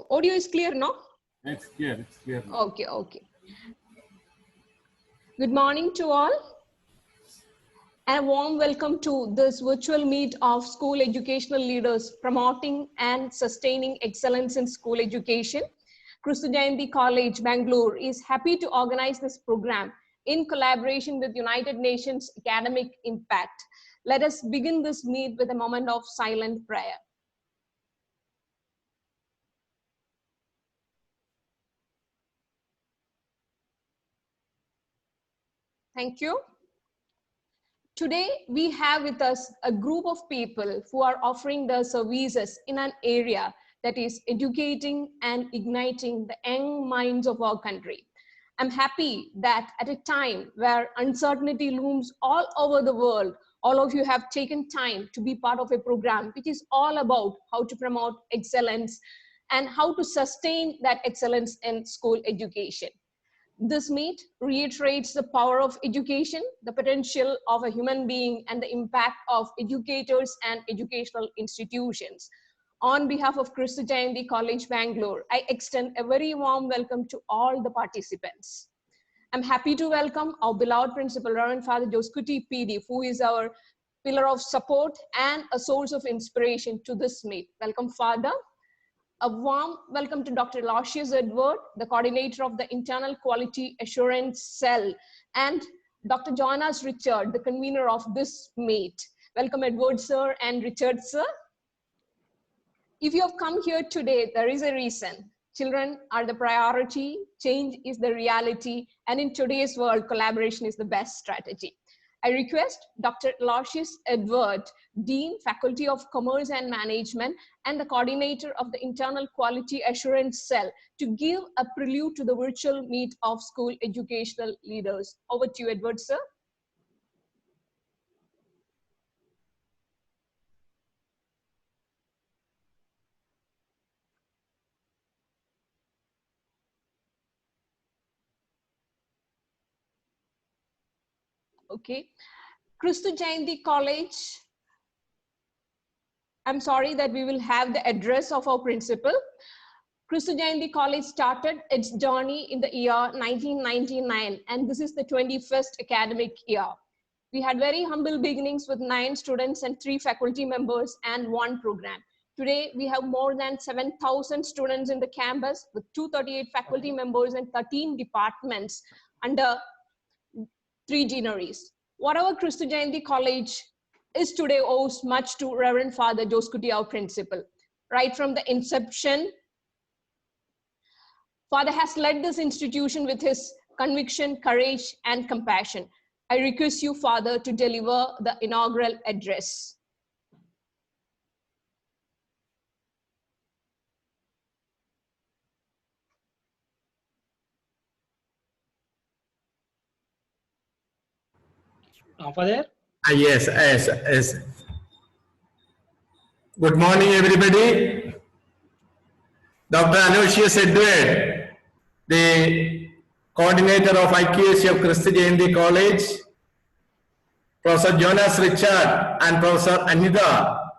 Audio is clear, no? It's clear, it's clear. Okay, okay. Good morning to all. And a warm welcome to this virtual meet of school educational leaders promoting and sustaining excellence in school education. Kristu Jayanti College, Bangalore is happy to organize this program in collaboration with United Nations Academic Impact. Let us begin this meet with a moment of silent prayer. Thank you. Today, we have with us a group of people who are offering their services in an area that is educating and igniting the young minds of our country. I'm happy that at a time where uncertainty looms all over the world, all of you have taken time to be part of a program which is all about how to promote excellence and how to sustain that excellence in school education. This meet reiterates the power of education, the potential of a human being, and the impact of educators and educational institutions. On behalf of Kristu Jayanti College, Bangalore, I extend a very warm welcome to all the participants. I'm happy to welcome our beloved principal, Reverend Father Joskuti PD, who is our pillar of support and a source of inspiration to this meet. Welcome, Father. A warm welcome to Dr. Aloysius Edward, the coordinator of the Internal Quality Assurance Cell, and Dr. Jonas Richard, the convener of this meet. Welcome, Edward, sir, and Richard, sir. If you have come here today, there is a reason. Children are the priority, change is the reality, and in today's world, collaboration is the best strategy. I request Dr. Aloysius Edward, Dean, Faculty of Commerce and Management, and the coordinator of the Internal Quality Assurance Cell to give a prelude to the virtual meet of school educational leaders. Over to you, Edward, sir. Okay. Kristu Jayanti College, I'm sorry that we will have the address of our principal. Kristu Jayanti College started its journey in the year 1999, and this is the 21st academic year. We had very humble beginnings with 9 students and 3 faculty members and 1 program. Today, we have more than 7,000 students in the campus with 238 faculty members and 13 departments under 3 deaneries. Whatever Kristu Jayanti College is today owes much to Reverend Father Joskuti, our principal. Right from the inception, Father has led this institution with his conviction, courage, and compassion. I request you, Father, to deliver the inaugural address. Father? Yes. Good morning, everybody. Dr. Aloysius Edward, the coordinator of IQAC of Kristu Jayanti College, Professor Jonas Richard and Professor Anita,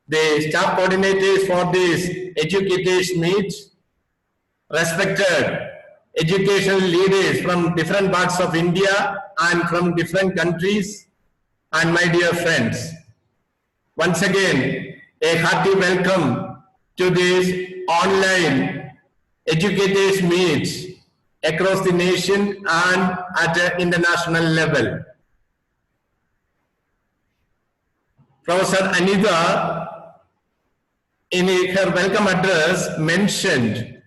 the staff coordinators for this educators meet, respected educational leaders from different parts of India and from different countries, and my dear friends. Once again, a hearty welcome to this online educators meet across the nation and at an international level. Professor Anita, in her welcome address, mentioned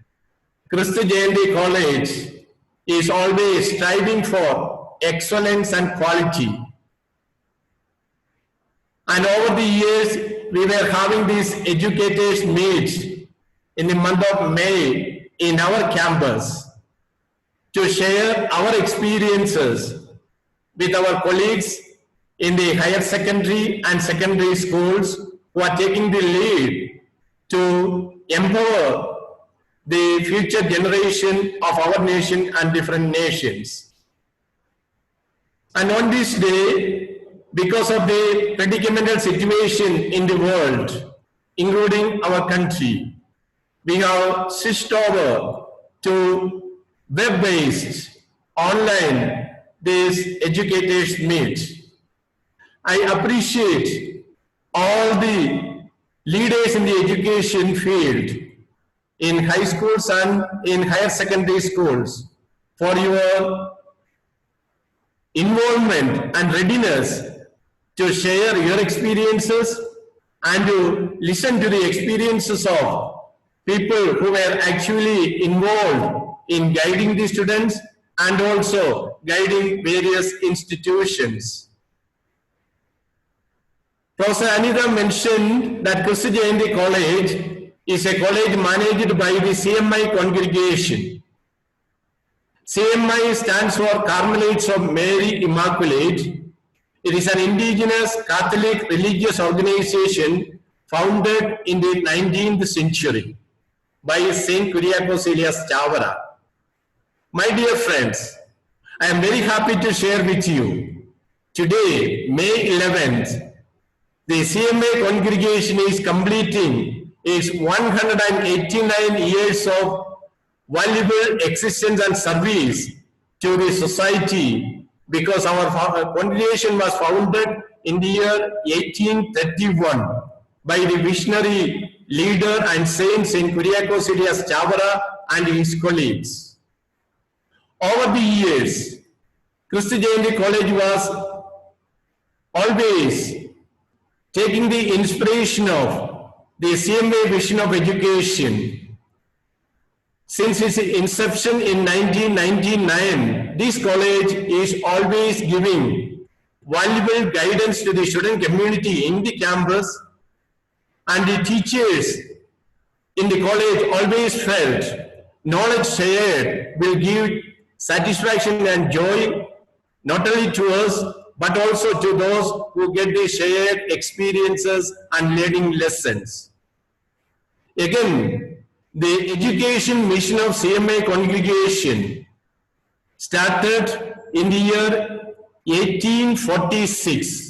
Kristu Jayanti College is always striving for excellence and quality. And over the years, we were having these educators meet in the month of May in our campus to share our experiences with our colleagues in the higher secondary and secondary schools who are taking the lead to empower the future generation of our nation and different nations. And on this day, because of the predicamental situation in the world, including our country, we have switched over to web-based online these educators meet. I appreciate all the leaders in the education field in high schools and in higher secondary schools for your involvement and readiness to share your experiences and to listen to the experiences of people who were actually involved in guiding the students and also guiding various institutions. Professor Anita mentioned that Kristi Jayanti College is a college managed by the CMI congregation. CMI stands for Carmelites of Mary Immaculate. It is an indigenous Catholic religious organization founded in the 19th century by Saint Kyriakos Elias Chavara. My dear friends, I am very happy to share with you. Today, May 11th, the CMA congregation is completing its 189 years of valuable existence and service to the society, because our congregation was founded in the year 1831 by the visionary leader and saint Kyriakos Elias Chavara and his colleagues. Over the years, Kristi Jayanti College was always taking the inspiration of the CMA vision of education. Since its inception in 1999, this college is always giving valuable guidance to the student community in the campus, and the teachers in the college always felt knowledge shared will give satisfaction and joy not only to us but also to those who get the shared experiences and learning lessons. Again, the education mission of CMA congregation started in the year 1846.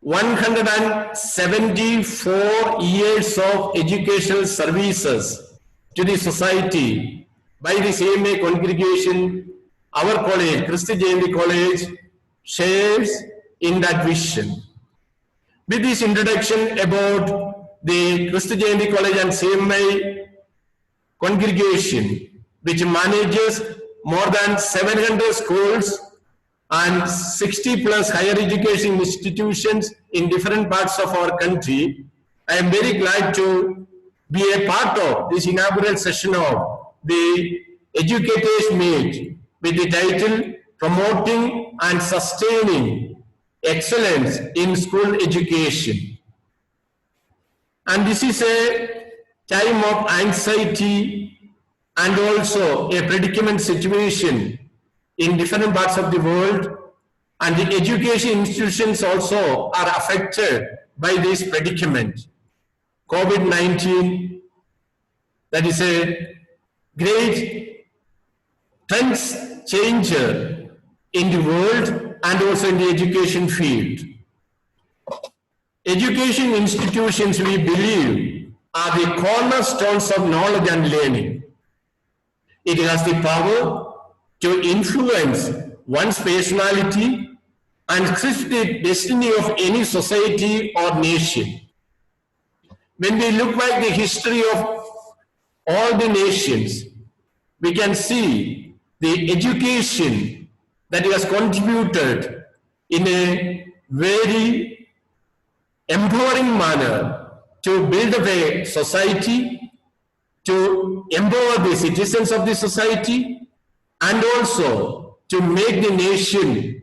174 years of educational services to the society by the CMA congregation. Our college, Kristi Jayanti College, shares in that vision. With this introduction about the Kristi Jayanti College and CMA congregation, which manages more than 700 schools and 60 plus higher education institutions in different parts of our country, I am very glad to be a part of this inaugural session of the Educators Meet with the title Promoting and Sustaining Excellence in School Education. And this is a time of anxiety and also a predicament situation in different parts of the world, and the education institutions also are affected by this predicament. COVID-19, that is a great trend changer in the world and also in the education field. Education institutions, we believe, are the cornerstones of knowledge and learning. It has the power to influence one's personality and shift the destiny of any society or nation. When we look back the history of all the nations, we can see the education that has contributed in a very empowering manner to build up a society, to empower the citizens of the society, and also to make the nation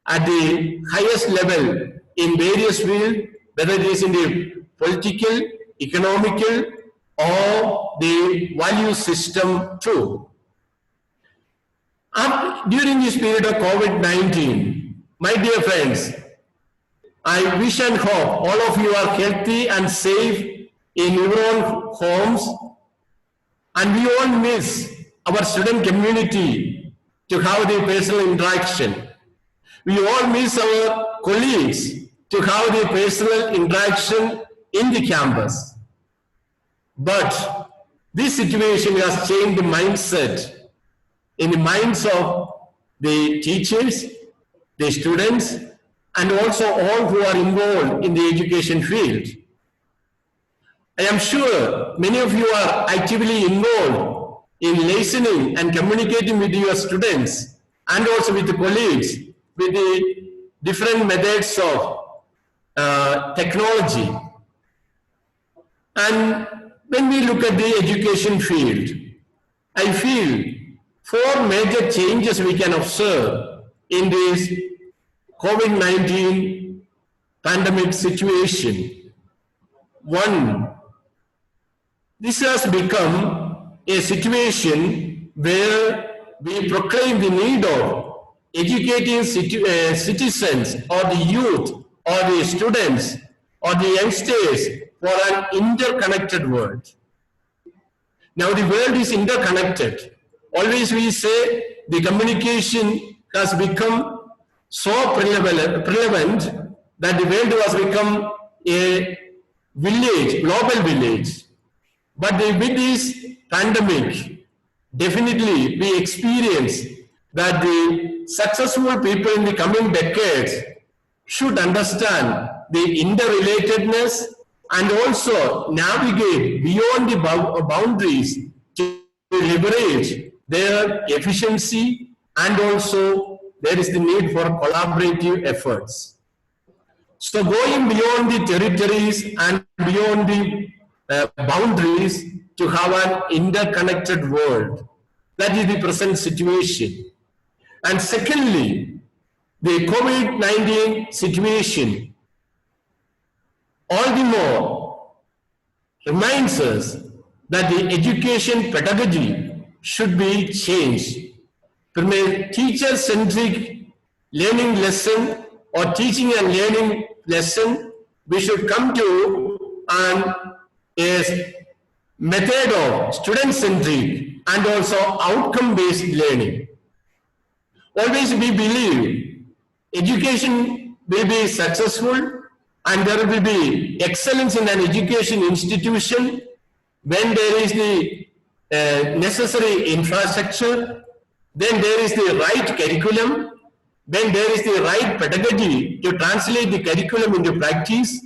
at the highest level in various fields, whether it is in the political, economical, or the value system too. During this period of COVID-19, my dear friends, I wish and hope all of you are healthy and safe in your own homes, and we all miss our student community to have the personal interaction. We all miss our colleagues to have the personal interaction in the campus. But this situation has changed the mindset in the minds of the teachers, the students, and also all who are involved in the education field. I am sure many of you are actively involved in listening and communicating with your students and also with the colleagues with the different methods of technology. And when we look at the education field, I feel 4 major changes we can observe in this COVID-19 pandemic situation. One, this has become a situation where we proclaim the need of educating citizens or the youth or the students or the youngsters for an interconnected world. Now the world is interconnected. Always we say the communication has become so prevalent that the world has become a village, global village. But with this pandemic, definitely we experience that the successful people in the coming decades should understand the interrelatedness and also navigate beyond the boundaries to leverage their efficiency, and also there is the need for collaborative efforts. So going beyond the territories and beyond the boundaries to have an interconnected world. That is the present situation. And secondly, the COVID-19 situation all the more reminds us that the education pedagogy should be changed from a teacher-centric learning lesson or teaching and learning lesson. We should come to a method of student-centric and also outcome-based learning. Always we believe education will be successful and there will be excellence in an education institution when there is the necessary infrastructure, then there is the right curriculum, then there is the right pedagogy to translate the curriculum into practice,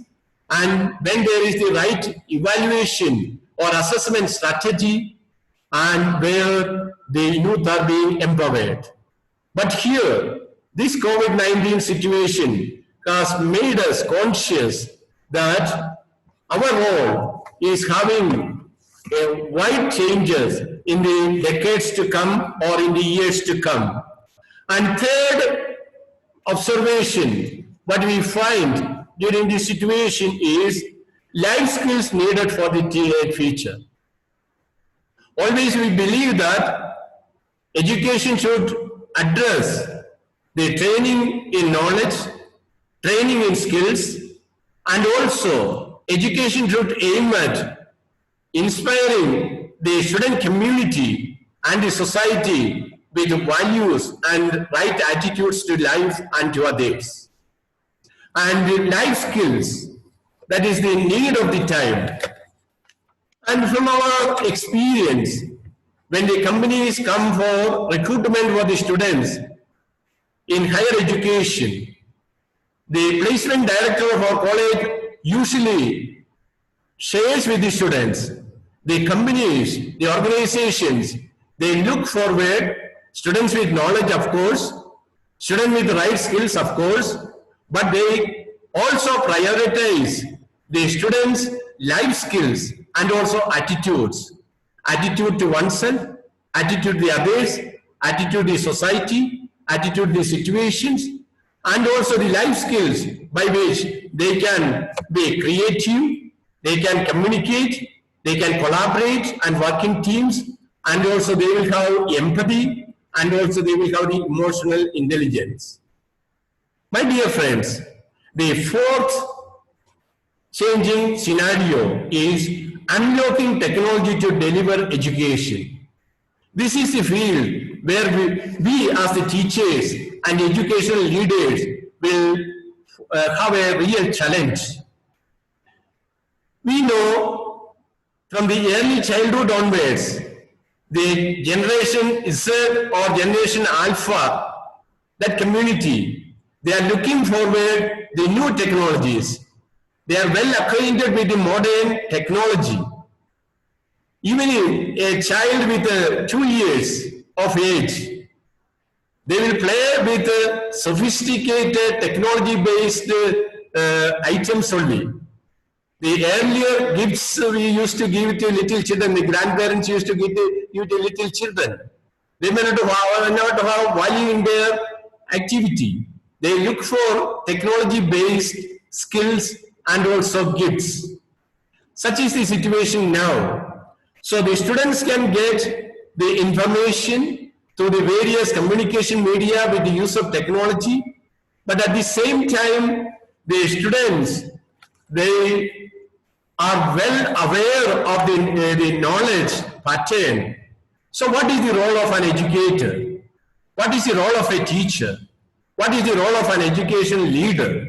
and when there is the right evaluation or assessment strategy, and where the youth are being empowered. But here, this COVID-19 situation has made us conscious that our role is having wide changes in the decades to come or in the years to come. And third observation, what we find during this situation is life skills needed for the future. Always we believe that education should address the training in knowledge, training in skills, and also education should aim at inspiring the student community and the society with values and right attitudes to life and to others. And the life skills, that is the need of the time. And from our experience, when the companies come for recruitment for the students in higher education, the placement director of our college usually shares with the students, the companies, the organizations, they look forward students with knowledge, of course, students with the right skills, of course, but they also prioritize the students' life skills and also attitudes. Attitude to oneself, attitude to the others, attitude to the society, attitude to the situations, and also the life skills by which they can be creative, they can communicate, they can collaborate and work in teams, and also they will have empathy, and also they will have the emotional intelligence. My dear friends, the fourth changing scenario is unlocking technology to deliver education. This is the field where we as the teachers and educational leaders will have a real challenge. We know from the early childhood onwards, the generation Z or generation Alpha, that community, they are looking forward the new technologies. They are well acquainted with the modern technology. Even a child with 2 years of age, they will play with sophisticated technology-based items only. The earlier gifts we used to give to little children, the grandparents used to give to little children. They may not have value in their activity. They look for technology-based skills and also gifts. Such is the situation now. So the students can get the information through the various communication media with the use of technology, but at the same time, the students, they are well aware of the knowledge pattern. So what is the role of an educator? What is the role of a teacher? What is the role of an education leader?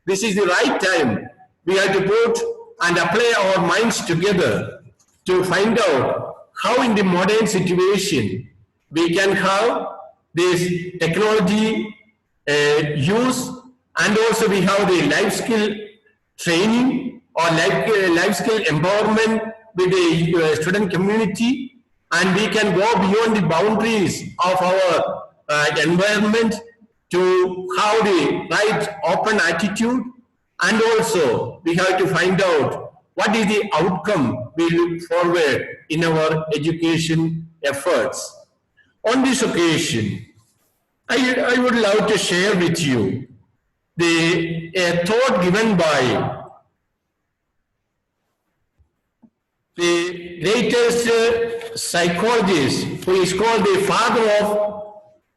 This is the right time we have to put and apply our minds together to find out how in the modern situation we can have this technology use, and also we have the life skill training or life skill empowerment with the student community, and we can go beyond the boundaries of our environment to have the right open attitude, and also we have to find out what is the outcome we look forward in our education efforts. On this occasion, I would love to share with you a thought given by the greatest psychologist, who is called the father of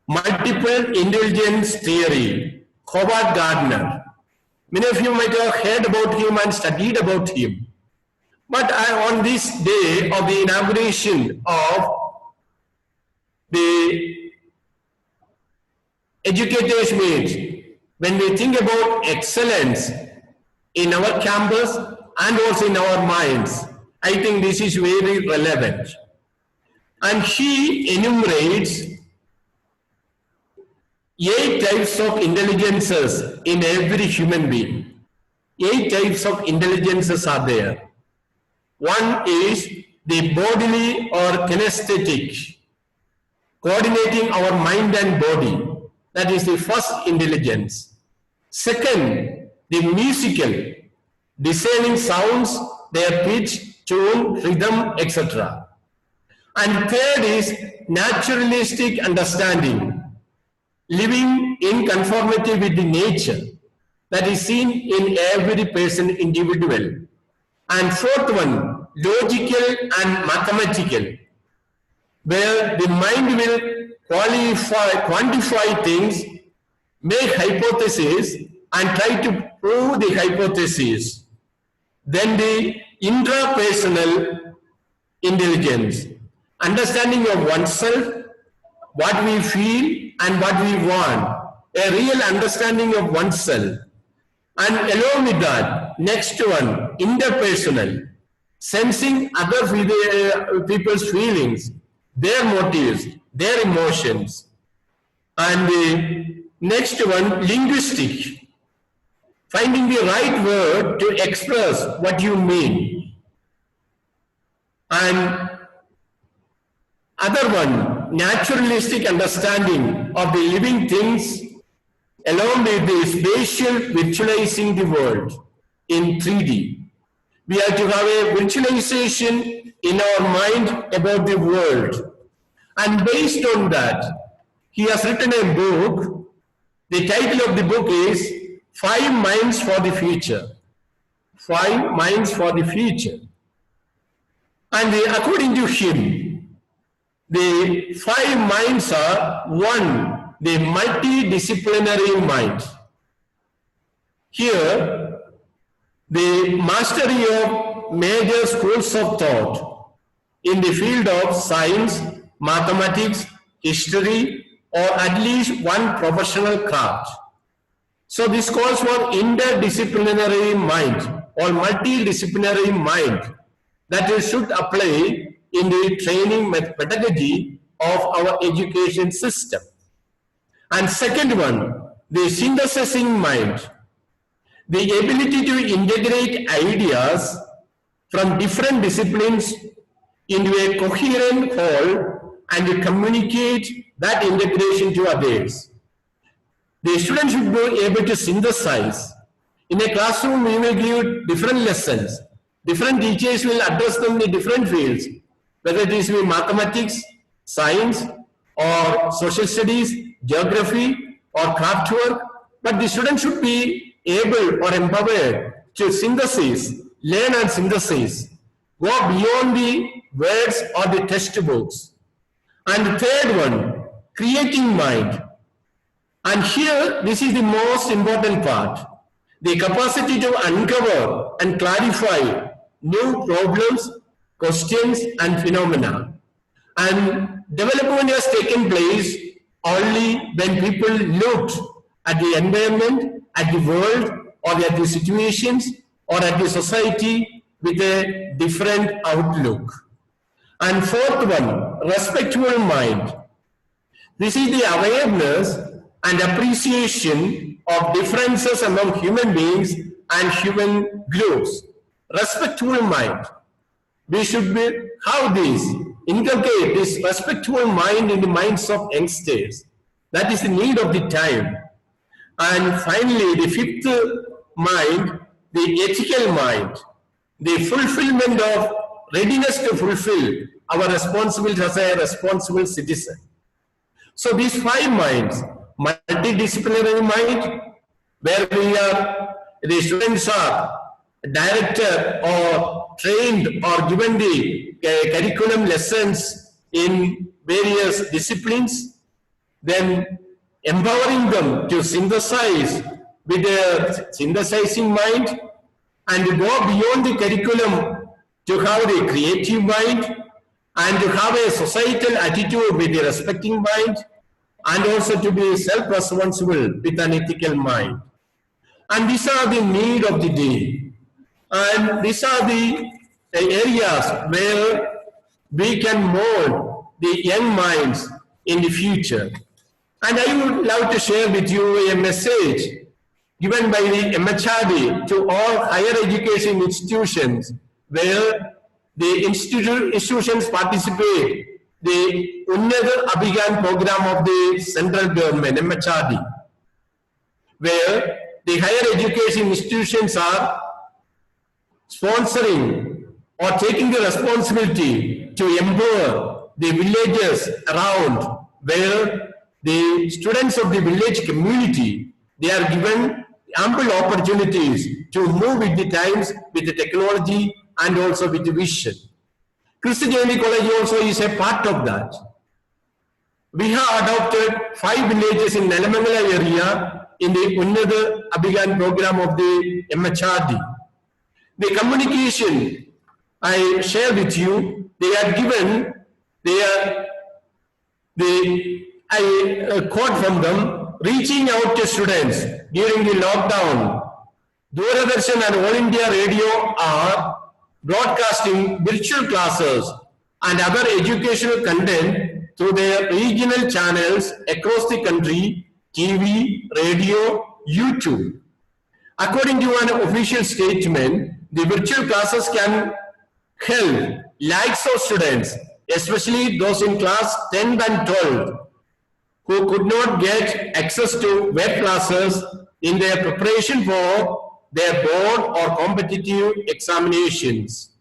multiple intelligence theory, Howard Gardner. Many of you might have heard about him and studied about him. But on this day of the inauguration of the educators meet, when we think about excellence in our campus and also in our minds, I think this is very relevant. And he enumerates 8 types of intelligences in every human being. 8 types of intelligences are there. One is the bodily or kinesthetic, coordinating our mind and body. That is the first intelligence. Second, the musical, discerning sounds, their pitch, tone, rhythm, etc. And third is naturalistic understanding, living in conformity with the nature that is seen in every person individual. And fourth one, logical and mathematical, where the mind will quantify things, make hypotheses, and try to prove the hypothesis. Then the intrapersonal intelligence, understanding of oneself, what we feel and what we want, a real understanding of oneself. And along with that, next one, interpersonal, sensing other people's feelings, their motives, their emotions. And the next one, linguistic, finding the right word to express what you mean. And other one, naturalistic understanding of the living things, along with the spatial visualizing the world in 3D. We have to have a visualization in our mind about the world. And based on that, he has written a book. The title of the book is 5 Minds for the Future. 5 Minds for the Future. And according to him, the 5 minds are: 1, the multidisciplinary mind. Here, the mastery of major schools of thought in the field of science, mathematics, history, or at least one professional craft. So this calls for interdisciplinary mind or multidisciplinary mind. that we should apply in the training pedagogy of our education system. And second one, the synthesizing mind, the ability to integrate ideas from different disciplines into a coherent whole and to communicate that integration to others. The students should be able to synthesize. In a classroom, we will give different lessons. Different teachers will address them in different fields, whether it is with mathematics, science, or social studies, geography, or craft work. But the students should be able or empowered to synthesize, learn and synthesize, go beyond the words or the textbooks. And the third one, creating mind. And here, this is the most important part. The capacity to uncover and clarify new problems, questions, and phenomena. And development has taken place only when people looked at the environment, at the world, or at the situations, or at the society with a different outlook. And fourth one, respectful mind. This is the awareness and appreciation of differences among human beings and human groups. Respectful mind. We should have this, inculcate this respectful mind in the minds of youngsters. That is the need of the time. And finally, the fifth mind, the ethical mind, the fulfillment of readiness to fulfill our responsibility as a responsible citizen. So these five minds, multidisciplinary mind, where the students are directed or trained or given the curriculum lessons in various disciplines, then empowering them to synthesize with a synthesizing mind and go beyond the curriculum to have a creative mind and to have a societal attitude with a respecting mind and also to be self-responsible with an ethical mind. And these are the need of the day. And these are the areas where we can mold the young minds in the future. And I would love to share with you a message given by the MHRD to all higher education institutions where the institutions participate the Untitled Chapter program of the central government, MHRD, where the higher education institutions are sponsoring or taking the responsibility to empower the villages around where the students of the village community, they are given ample opportunities to move with the times, with the technology and also with the vision. Christy Jayanti College also is a part of that. We have adopted 5 villages in Nelamangala area in the Untitled Chapter program of the MHRD. The communication I share with you, they are given, I quote from them, reaching out to students during the lockdown. Doordarshan and All India Radio are broadcasting virtual classes and other educational content through their regional channels across the country, TV, radio, YouTube. According to an official statement, the virtual classes can help lakhs of students, especially those in class 10th and 12th, who could not get access to web classes in their preparation for their board or competitive examinations.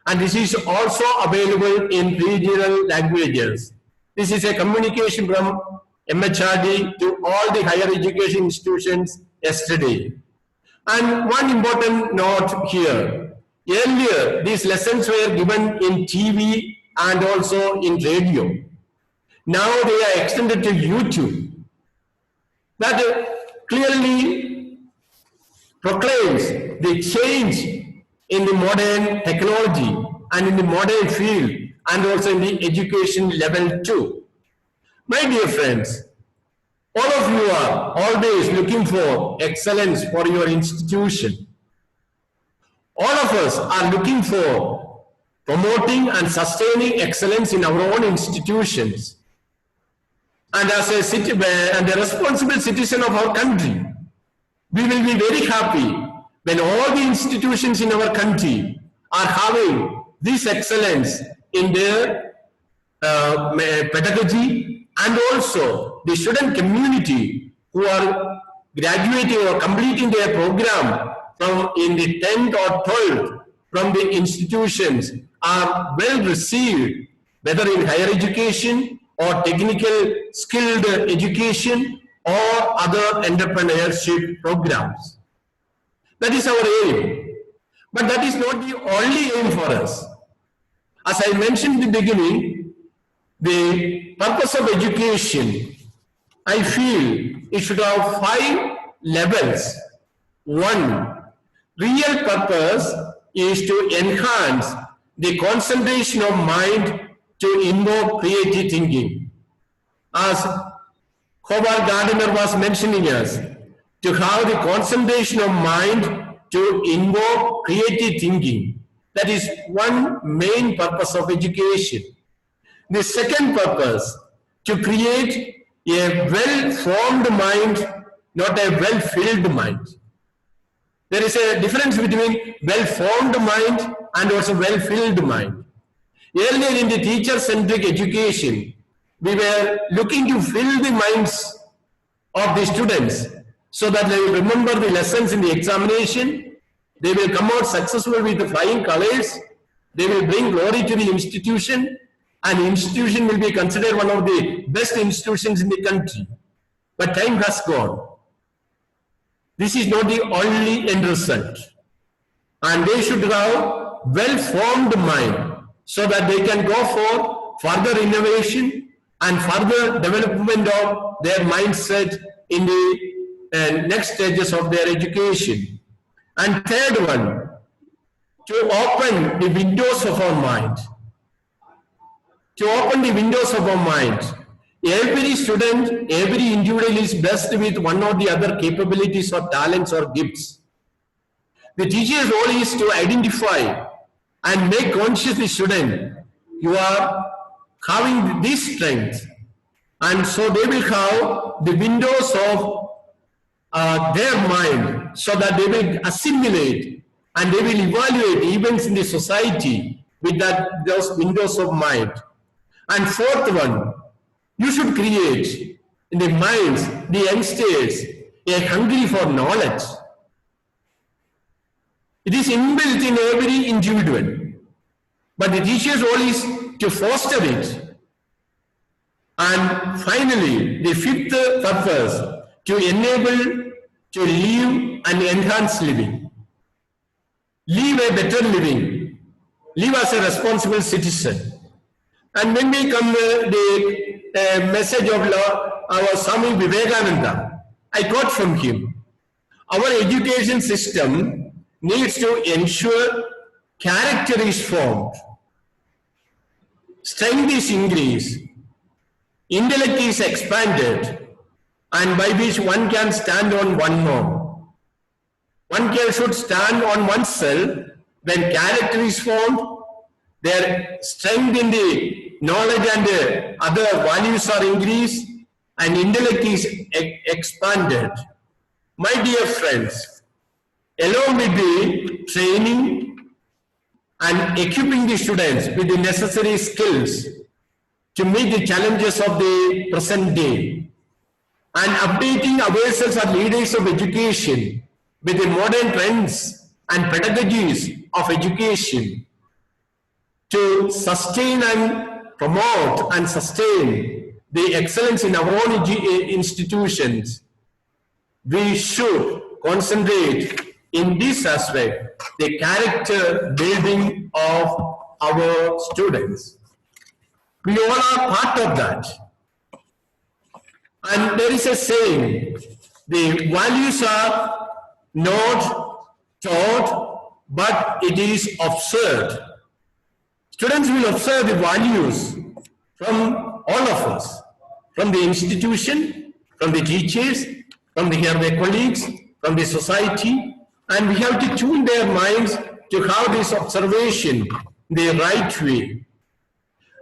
And this is also available in regional languages. This is a communication from MHRD to all the higher education institutions yesterday. And one important note here. Earlier, these lessons were given in TV and also in radio. Now they are extended to YouTube. That clearly proclaims the change in the modern technology and in the modern field and also in the education level too. My dear friends, all of you are always looking for excellence for your institution. All of us are looking for promoting and sustaining excellence in our own institutions. And as a responsible citizen of our country, we will be very happy when all the institutions in our country are having this excellence in their pedagogy, and also the student community who are graduating or completing their program from in the 10th or 12th from the institutions are well received, whether in higher education or technical skilled education or other entrepreneurship programs. That is our aim. But that is not the only aim for us. As I mentioned in the beginning, the purpose of education, I feel it should have 5 levels. One, real purpose is to enhance the concentration of mind to invoke creative thinking. As Howard Gardner was mentioning us, to have the concentration of mind to invoke creative thinking. That is one main purpose of education. The second purpose, to create a well-formed mind, not a well-filled mind. There is a difference between well-formed mind and also well-filled mind. Earlier in the teacher-centric education, we were looking to fill the minds of the students so that they will remember the lessons in the examination, they will come out successful with the flying colors, they will bring glory to the institution, and the institution will be considered one of the best institutions in the country. But time has gone. This is not the only end result. And they should have well-formed mind so that they can go for further innovation and further development of their mindset in the next stages of their education. And third one, to open the windows of our mind. To open the windows of our mind. Every student, every individual is blessed with one or the other capabilities or talents or gifts. The teacher's role is to identify and make conscious the student. You are having this strength, and so they will have the windows of their mind so that they will assimilate and they will evaluate events in the society with those windows of mind. And fourth one, you should create in the minds, the youngsters, a hungry for knowledge. It is inbuilt in every individual, but the teacher's role is to foster it. And finally, the fifth purpose, to enable to live and enhance living. Live a better living. Live as a responsible citizen. And when we come the message of our Swami Vivekananda, I quote from him, our education system needs to ensure character is formed, strength is increased, intellect is expanded, and by which one can stand on one norm. One should stand on oneself when character is formed, their strength in the knowledge and other values are increased, and intellect is expanded. My dear friends, along with the training and equipping the students with the necessary skills to meet the challenges of the present day, and updating ourselves as leaders of education with the modern trends and pedagogies of education to sustain and promote and sustain the excellence in our own institutions, we should concentrate in this aspect, the character building of our students. We all are part of that. And there is a saying, the values are not taught, but it is observed. Students will observe the values from all of us, from the institution, from the teachers, from their colleagues, from the society, and we have to tune their minds to have this observation the right way.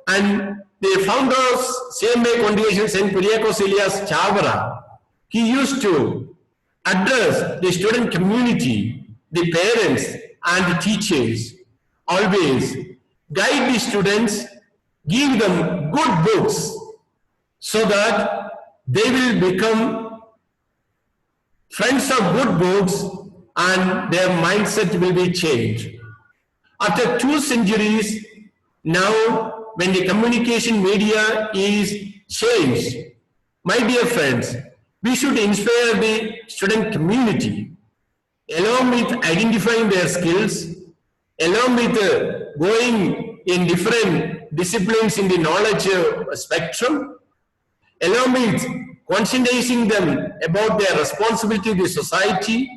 And the founder of CMA Foundation, St. Kuryakos Elias Chavara, he used to address the student community, the parents and the teachers, always guide the students, give them good books so that they will become friends of good books and their mindset will be changed. After 2 centuries, now when the communication media is changed, my dear friends, we should inspire the student community along with identifying their skills, along with going in different disciplines in the knowledge spectrum, along with conscientizing them about their responsibility to the society.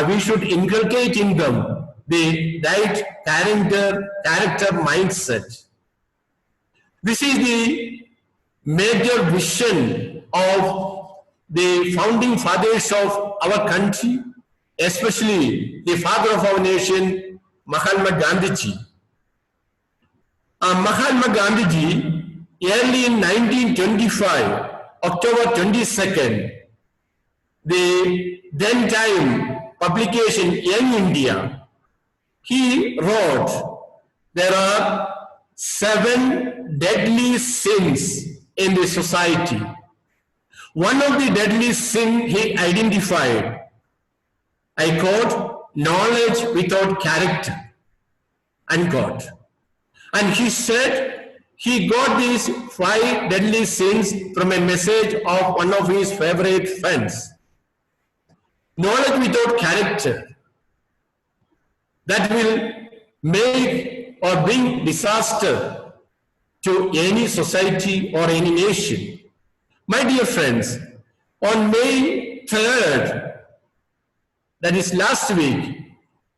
We should inculcate in them the right character mindset. This is the major vision of the founding fathers of our country, especially the father of our nation, Mahatma Gandhiji. Mahatma Gandhiji, early in 1925, October 22nd, the then time publication Young India, he wrote, there are 7 deadly sins in the society. One of the deadly sins he identified, I quote, knowledge without character, unquote. And he said he got these 5 deadly sins from a message of one of his favorite friends. Knowledge without character, that will make or bring disaster to any society or any nation. My dear friends, on May 3rd, that is last week,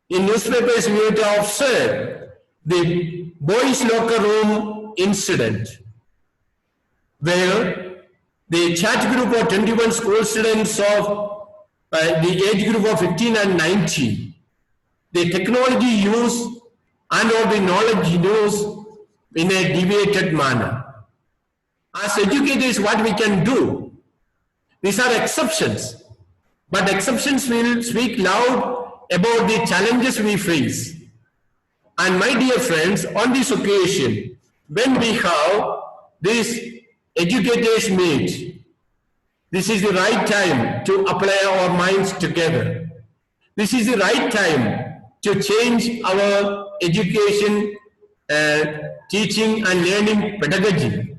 in newspapers we have observed the boys' locker room incident, where the chat group of 21 school students of the age group of 15 and 19, the technology used and or the knowledge used in a deviated manner. As educators, what we can do? These are exceptions, but exceptions will speak loud about the challenges we face. And my dear friends, on this occasion, when we have this educators meet, this is the right time to apply our minds together. This is the right time to change our education, teaching and learning pedagogy.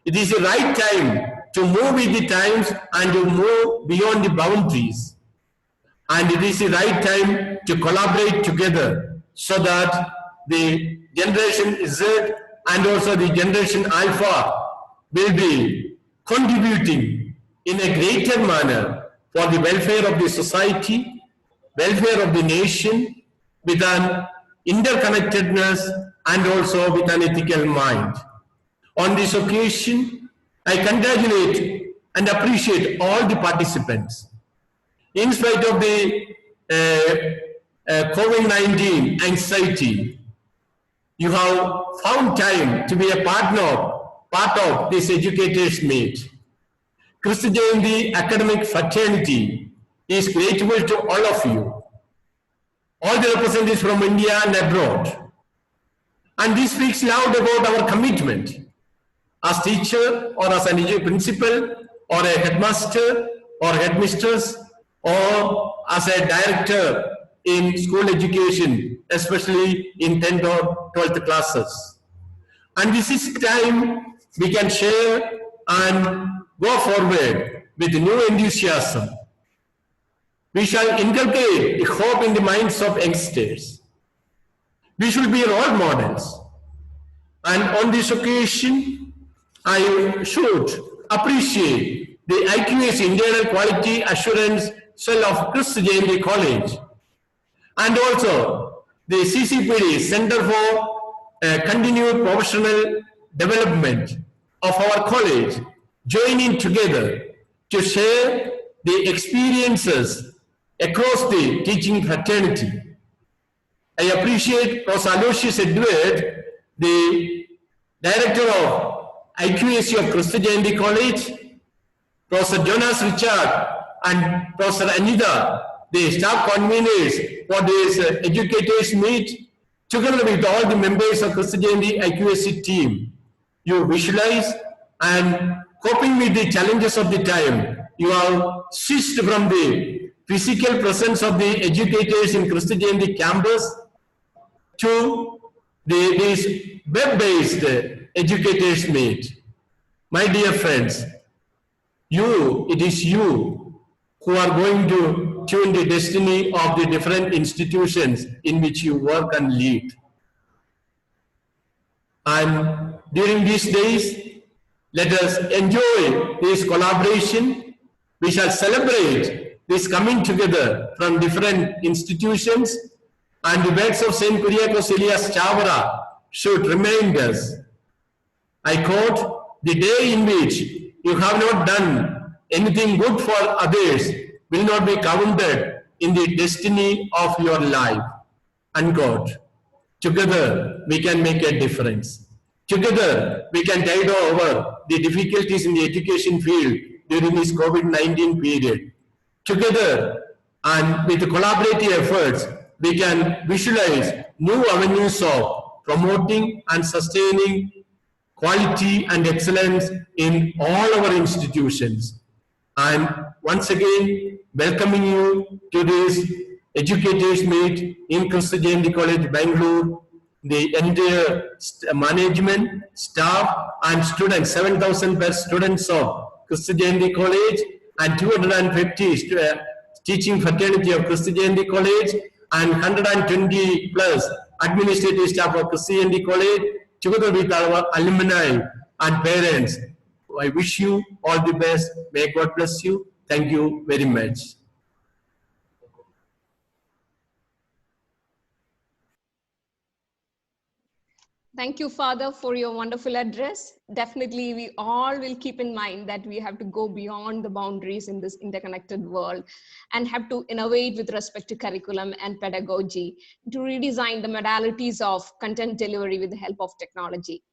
It is the right time to move with the times and to move beyond the boundaries. And it is the right time to collaborate together so that the generation Z and also the generation Alpha will be contributing in a greater manner for the welfare of the society, welfare of the nation, with an interconnectedness and also with an ethical mind. On this occasion, I congratulate and appreciate all the participants. In spite of the COVID-19 anxiety, you have found time to be a part of this educators meet. Kristi Jayanti academic fraternity is grateful to all of you, all the representatives from India and abroad. And this speaks loud about our commitment as teacher or as an principal or a headmaster or headmistress or as a director in school education, especially in 10th or 12th classes. And this is time we can share and go forward with new enthusiasm. We shall inculcate the hope in the minds of youngsters. We should be role models. And on this occasion, I should appreciate the IQAC Internal Quality Assurance Cell of Kristi Jayanti College, and also the CCPD, Center for Continued Professional Development of our college, joining together to share the experiences across the teaching fraternity. I appreciate Professor Aloysius Edward, the Director of IQAC of Christi Jayanti College, Professor Jonas Richard and Professor Anita, the staff conveners for this educators meet, together with all the members of Christi Jayanti IQAC team. You visualize and coping with the challenges of the time. You have switched from the physical presence of the educators in Christi Jayanti campus to this web-based educators meet. My dear friends, it is you who are going to tune the destiny of the different institutions in which you work and lead. And during these days, let us enjoy this collaboration. We shall celebrate this coming together from different institutions, and the words of Saint Kuriakos Elias Chavara should remind us. I quote, "The day in which you have not done anything good for others will not be counted in the destiny of your life." Unquote. Together, we can make a difference. Together, we can tide over the difficulties in the education field during this COVID-19 period. Together, and with collaborative efforts, we can visualize new avenues of promoting and sustaining quality and excellence in all our institutions. And once again, welcoming you to this educators meet in Christi Jayanti College, Bangalore, the entire management, staff and students, 7,000 plus students of Christi Jayanti College and 250 teaching fraternity of Christi Jayanti College and 120 plus administrative staff of Christi Jayanti College, together with our alumni and parents. I wish you all the best. May God bless you. Thank you very much. Thank you, Father, for your wonderful address. Definitely, we all will keep in mind that we have to go beyond the boundaries in this interconnected world and have to innovate with respect to curriculum and pedagogy to redesign the modalities of content delivery with the help of technology.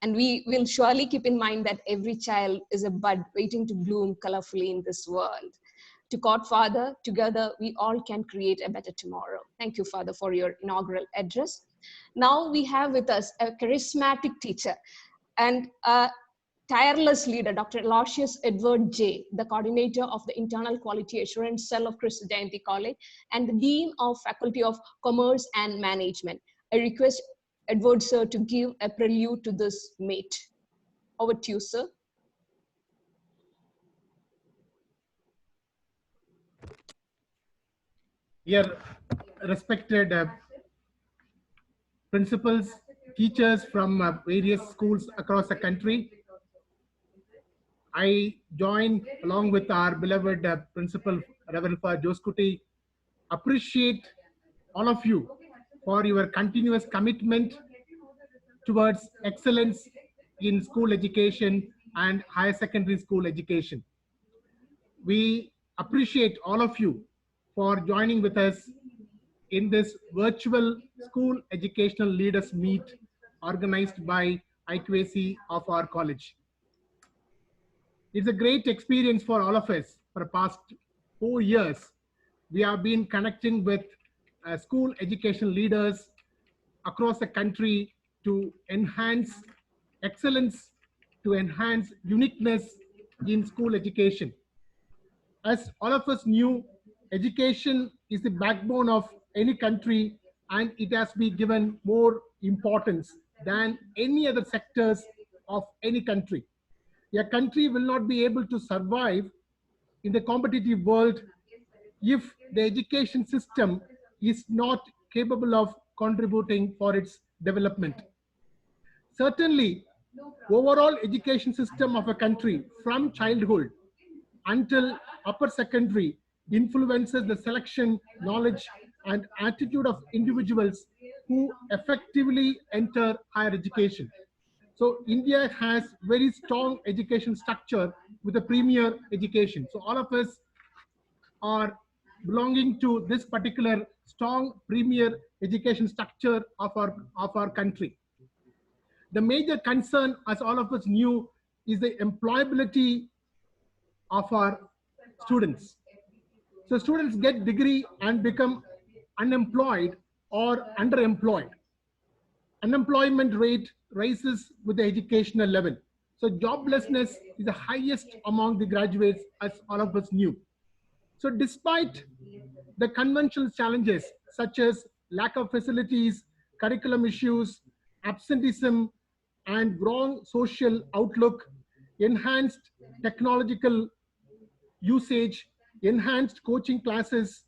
And we will surely keep in mind that every child is a bud waiting to bloom colorfully in this world. To God, Father, together we all can create a better tomorrow. Thank you, Father, for your inaugural address. Now we have with us a charismatic teacher and a tireless leader, Dr. Aloysius Edward J., the coordinator of the Internal Quality Assurance Cell of Christi Jayanti College and the Dean of Faculty of Commerce and Management. I request Edward, sir, to give a prelude to this meet. Over to you, sir. Dear respected principals, teachers from various schools across the country, I join along with our beloved principal, Reverend Father Joskuti, appreciate all of you for your continuous commitment towards excellence in school education and higher secondary school education. We appreciate all of you for joining with us in this virtual school educational leaders meet organized by IQAC of our college. It's a great experience for all of us. For the past 4 years, we have been connecting with school education leaders across the country to enhance excellence, to enhance uniqueness in school education. As all of us knew, education is the backbone of any country and it has been given more importance than any other sectors of any country. A country will not be able to survive in the competitive world if the education system is not capable of contributing for its development. Certainly, overall education system of a country from childhood until upper secondary influences the selection, knowledge, and attitude of individuals who effectively enter higher education. So India has very strong education structure with a premier education. So all of us are belonging to this particular strong premier education structure of our country. The major concern, as all of us knew, is the employability of our students. So students get degree and become unemployed or underemployed. Unemployment rate rises with the educational level. So joblessness is the highest among the graduates, as all of us knew. So despite the conventional challenges such as lack of facilities, curriculum issues, absenteeism, and wrong social outlook, enhanced technological usage, enhanced coaching classes,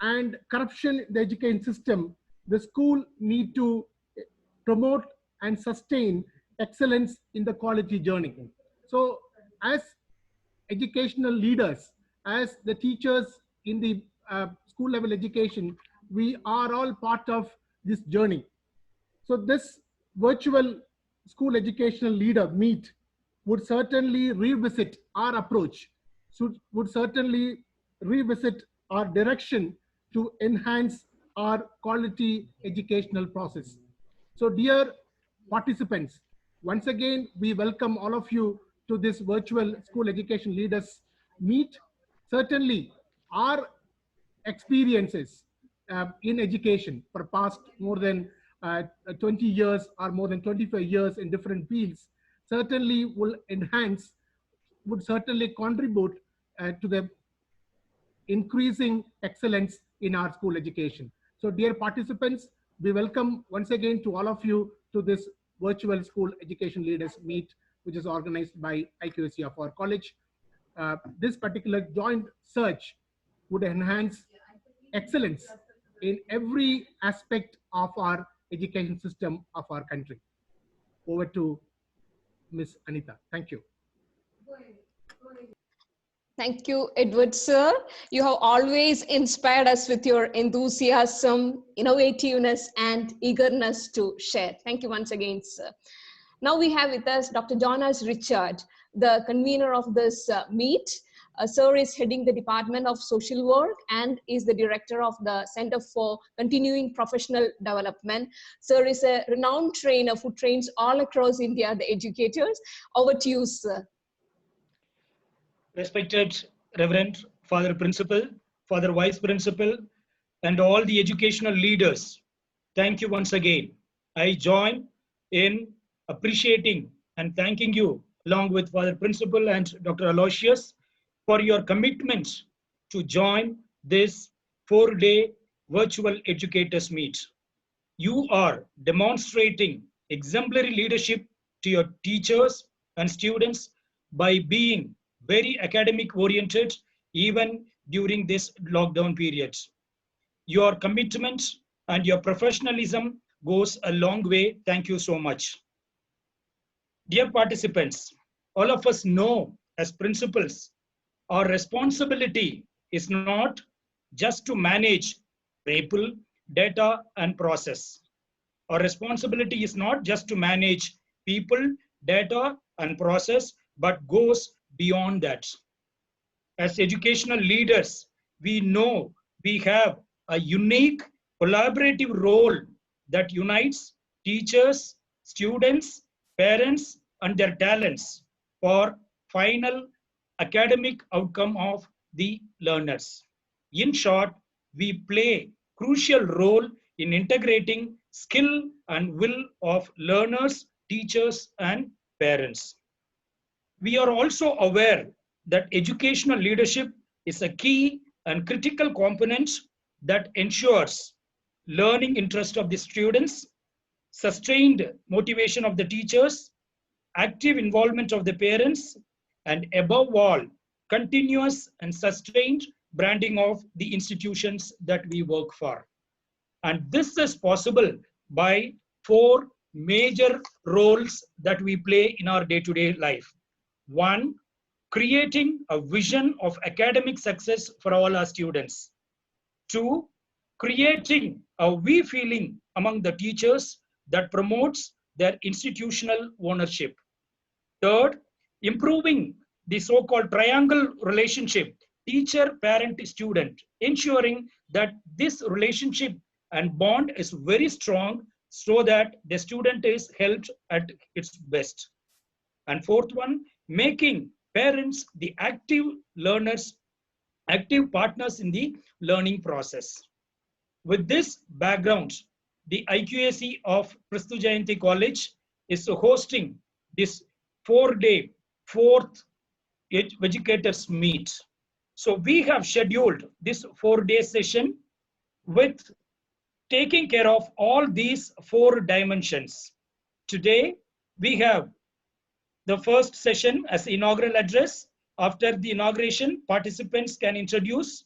and corruption in the education system, the school need to promote and sustain excellence in the quality journey. So as educational leaders, as the teachers in the school level education, we are all part of this journey. So this virtual school educational leader meet would certainly revisit our approach, would certainly revisit our direction to enhance our quality educational process. So dear participants, once again, we welcome all of you to this virtual school education leaders meet. Certainly, our experiences in education for past more than 20 years or more than 25 years in different fields certainly will enhance, would certainly contribute to the increasing excellence in our school education. So dear participants, we welcome once again to all of you to this virtual school education leaders meet, which is organized by IQAC of our college. This particular joint search would enhance excellence in every aspect of our education system of our country. Over to Ms. Anita. Thank you. Thank you, Edward, sir. You have always inspired us with your enthusiasm, innovativeness, and eagerness to share. Thank you once again, sir. Now we have with us Dr. Jonas Richard, the convener of this meet. Sir is heading the Department of Social Work and is the director of the Center for Continuing Professional Development. Sir is a renowned trainer who trains all across India, the educators. Over to you, sir. Respected Reverend Father Principal, Father Vice Principal, and all the educational leaders, thank you once again. I join in appreciating and thanking you along with Father Principal and Dr. Aloysius for your commitment to join this 4-day virtual educators meet. You are demonstrating exemplary leadership to your teachers and students by being very academic oriented even during this lockdown period. Your commitment and your professionalism goes a long way. Thank you so much. Dear participants, all of us know as principals, our responsibility is not just to manage people, data, and process. Our responsibility is not just to manage people, data, and process, but goes beyond that. As educational leaders, we know we have a unique collaborative role that unites teachers, students, parents, and their talents for final academic outcome of the learners. In short, we play crucial role in integrating skill and will of learners, teachers, and parents. We are also aware that educational leadership is a key and critical component that ensures learning interest of the students, sustained motivation of the teachers, active involvement of the parents, and above all, continuous and sustained branding of the institutions that we work for. And this is possible by 4 major roles that we play in our day-to-day life. 1, creating a vision of academic success for all our students. 2, creating a we feeling among the teachers that promotes their institutional ownership. 3rd, improving the so-called triangle relationship teacher, parent, student, ensuring that this relationship and bond is very strong so that the student is helped at its best. And fourth one, making parents the active learners, active partners in the learning process. With this background, the IQAC of Kristu Jayanti College is hosting this 4-day, fourth educators meet. So we have scheduled this 4-day session with taking care of all these 4 dimensions. Today, we have the first session as inaugural address. After the inauguration, participants can introduce.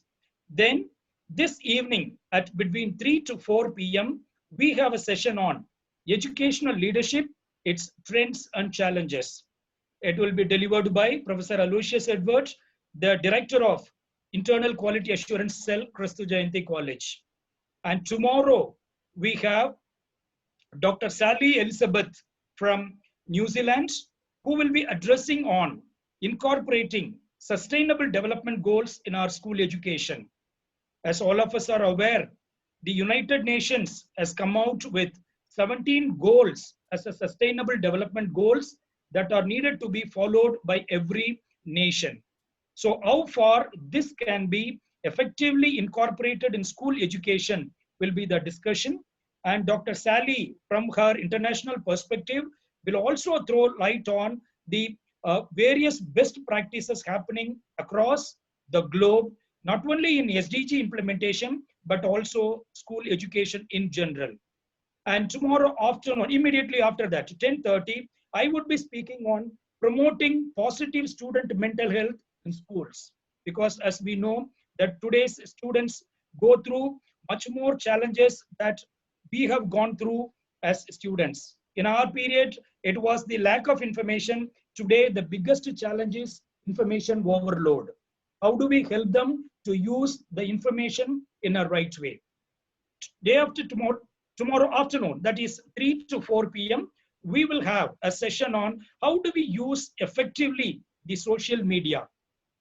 Then this evening at between 3 to 4 p.m., we have a session on educational leadership, its trends and challenges. It will be delivered by Professor Aloysius Edward, the Director of Internal Quality Assurance Cell, Kristu Jayanti College. And tomorrow we have Dr. Sally Elizabeth from New Zealand, who will be addressing on incorporating sustainable development goals in our school education. As all of us are aware, the United Nations has come out with 17 goals as a sustainable development goals that are needed to be followed by every nation. So how far this can be effectively incorporated in school education will be the discussion. And Dr. Sally, from her international perspective, will also throw light on the various best practices happening across the globe, not only in SDG implementation, but also school education in general. And tomorrow afternoon, immediately after that, 10:30, I would be speaking on promoting positive student mental health in schools. Because as we know that today's students go through much more challenges that we have gone through as students. In our period, it was the lack of information. Today, the biggest challenge is information overload. How do we help them to use the information in a right way? Day after tomorrow afternoon, that is 3 to 4 p.m., we will have a session on how do we use effectively the social media.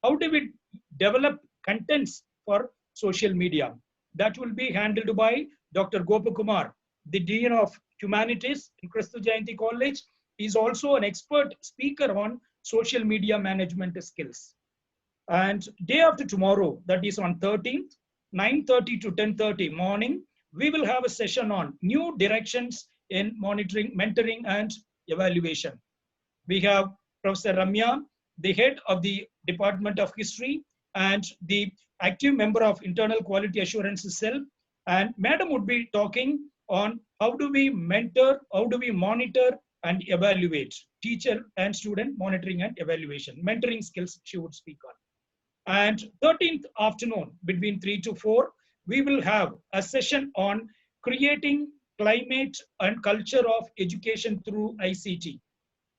How do we develop contents for social media? That will be handled by Dr. Gopakumar, the Dean of Humanities in Kristu Jayanti College. He is also an expert speaker on social media management skills. And day after tomorrow, that is on 13th, 9:30 to 10:30 morning, we will have a session on new directions in monitoring, mentoring, and evaluation. We have Professor Ramya, the head of the Department of History and the active member of Internal Quality Assurance Cell. And Madam would be talking on how do we mentor, how do we monitor and evaluate teacher and student monitoring and evaluation. Mentoring skills she would speak on. And 13th afternoon, between 3 to 4, we will have a session on creating climate and culture of education through ICT.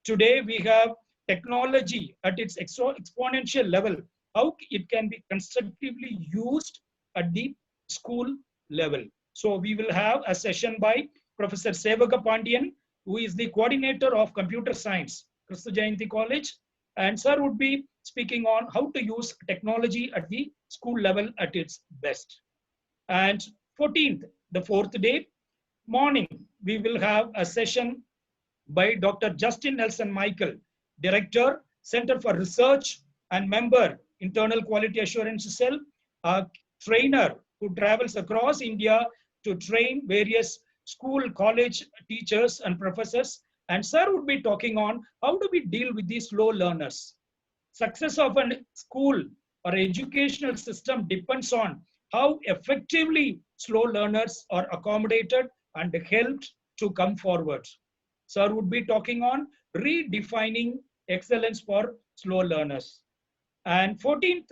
Today, we have technology at its exponential level, how it can be constructively used at the school level. So we will have a session by Professor Sevaka Pandian, who is the coordinator of computer science, Kristu Jayanti College. And sir would be speaking on how to use technology at the school level at its best. And 14th, the 4th day, morning, we will have a session by Dr. Justin Nelson Michael, Director, Center for Research and member, Internal Quality Assurance Cell, a trainer who travels across India to train various school, college teachers and professors. And sir would be talking on how do we deal with these slow learners. Success of a school or educational system depends on how effectively slow learners are accommodated and helped to come forward. Sir would be talking on redefining excellence for slow learners. And 14th,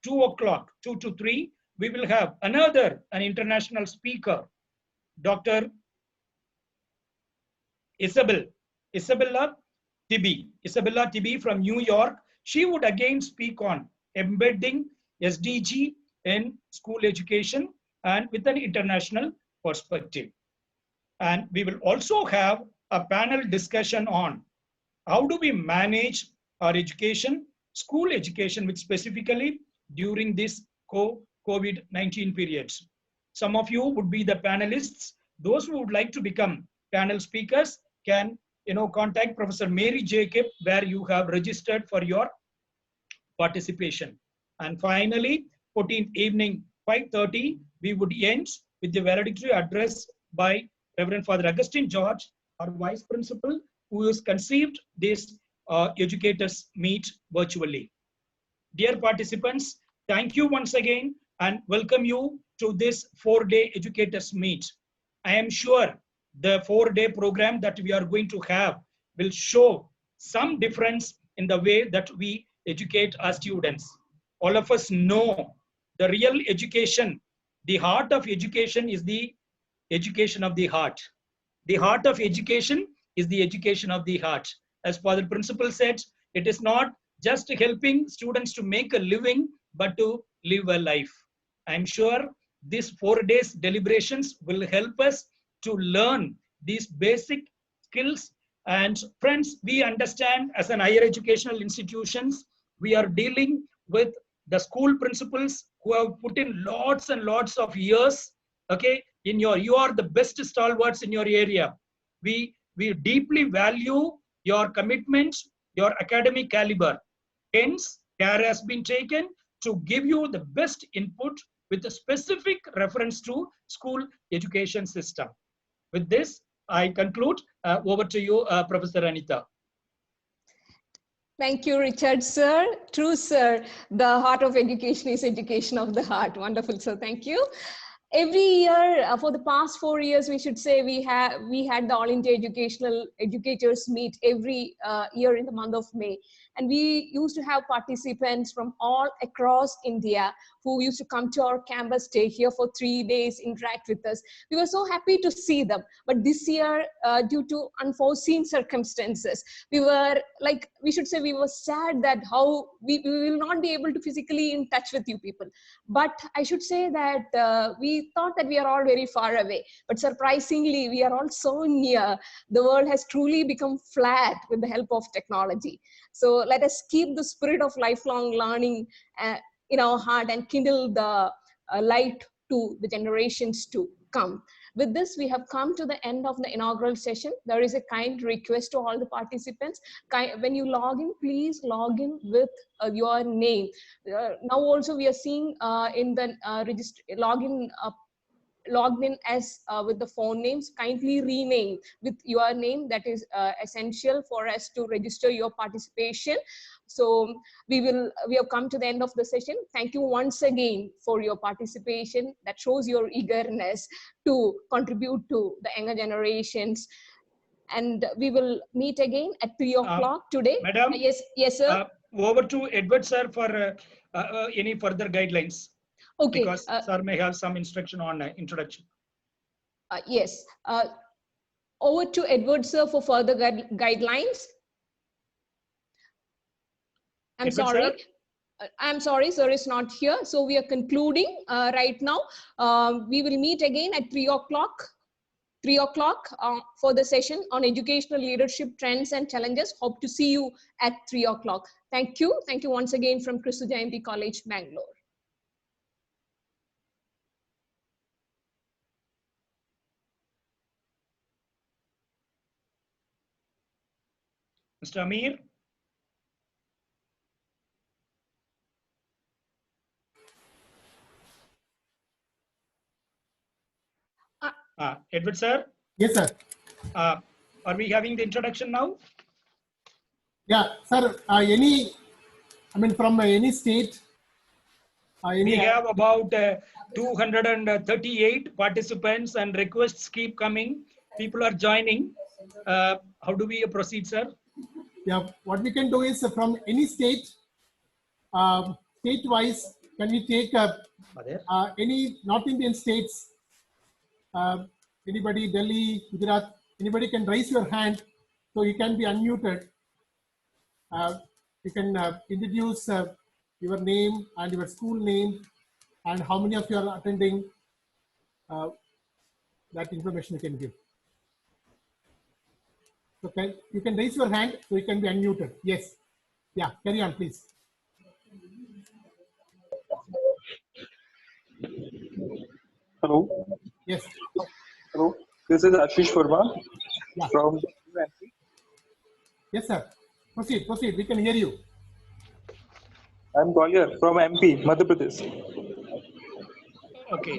2 o'clock, 2 to 3, we will have an international speaker, Dr. Isabella Tibi from New York. She would again speak on embedding SDG in school education and with an international perspective. And we will also have a panel discussion on how do we manage our education, school education, which specifically during this COVID-19 periods. Some of you would be the panelists. Those who would like to become panel speakers can contact Professor Mary Jacob, where you have registered for your participation. And finally, 14th evening, 5:30, we would end with the valedictory address by Reverend Father Augustine George, our Vice Principal, who has conceived this educators meet virtually. Dear participants, thank you once again and welcome you to this 4-day educators meet. I am sure the 4-day program that we are going to have will show some difference in the way that we educate our students. All of us know the real education, the heart of education is the education of the heart. The heart of education is the education of the heart. As Father Principal said, it is not just helping students to make a living, but to live a life. I'm sure these 4 days deliberations will help us to learn these basic skills. And friends, we understand as an higher educational institutions, we are dealing with the school principals who have put in lots and lots of years. Okay, you are the best stalwarts in your area. We deeply value your commitment, your academic caliber. Hence, care has been taken to give you the best input with a specific reference to school education system. With this, I conclude. Over to you, Professor Anita. Thank you, Richard, sir. True, sir. The heart of education is education of the heart. Wonderful, sir. Thank you. Every year, for the past 4 years, we should say we had the All India Educational Educators Meet every year in the month of May. And we used to have participants from all across India who used to come to our campus, stay here for 3 days, interact with us. We were so happy to see them. But this year, due to unforeseen circumstances, we were like, we should say we were sad that how we will not be able to physically in touch with you people. But I should say that we thought that we are all very far away. But surprisingly, we are all so near. The world has truly become flat with the help of technology. So let us keep the spirit of lifelong learning in our heart and kindle the light to the generations to come. With this, we have come to the end of the inaugural session. There is a kind request to all the participants. When you log in, please log in with your name. Now also we are seeing in the login logged in as with the phone names. Kindly rename with your name. That is essential for us to register your participation. So we have come to the end of the session. Thank you once again for your participation. That shows your eagerness to contribute to the younger generations. And we will meet again at 3 o'clock today. Madam, yes, sir. Over to Edward, sir, for any further guidelines. Okay. Because sir may have some instruction on introduction. Yes. Over to Edward, sir, for further guidelines. I'm Edward, sorry. Sir? I'm sorry, sir is not here. So we are concluding right now. We will meet again at 3 o'clock. 3 o'clock for the session on educational leadership trends and challenges. Hope to see you at 3 o'clock. Thank you. Thank you once again from Christu Jayanti College, Bangalore. Mr. Amir. Edward, sir. Yes, sir. Are we having the introduction now? Yeah, sir. From any state? We have about 238 participants and requests keep coming. People are joining. How do we proceed, sir? Yeah, what we can do is from any state, state-wise, can we take any North Indian states? Anybody, Delhi, Gujarat, anybody can raise your hand, so you can be unmuted. You can introduce your name and your school name and how many of you are attending. That information you can give. Okay, you can raise your hand so you can be unmuted. Yes. Yeah, carry on, please. Hello. Yes. Hello. This is Ashish Verma Yeah. from UNC. Yes, sir. Proceed. Proceed. We can hear you. I'm Gwalior from MP, Madhya Pradesh. Okay.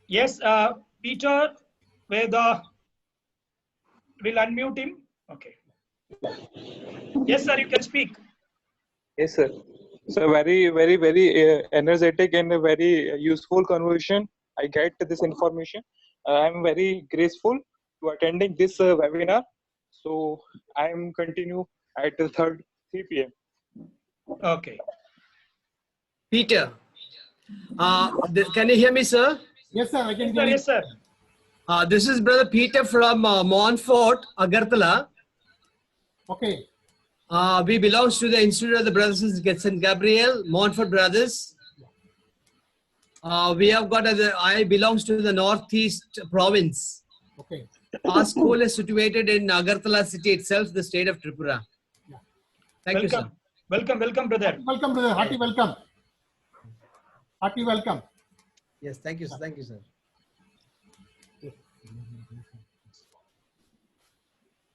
Yes, Peter, Veda, will unmute him. Okay. Yes, sir, you can speak. Yes, sir. So very energetic and a very useful conversation. I get this information. I'm very grateful to attending this webinar. So I'm continue at the 3 p.m. Okay. Peter, can you hear me, sir? Yes, sir. I can Yes, hear sir. you. Yes, sir. This is Brother Peter from Montfort, Agartala. Okay. We belongs to the Institute of the Brothers and St. Gabriel, Montfort Brothers. We have got, I belongs to the Northeast province. Okay. Our school is situated in Agartala city itself, the state of Tripura. Thank you, sir. Welcome, welcome, brother. Welcome, brother. Hearty welcome. Hearty welcome. Yes, thank you, sir. Thank you, sir.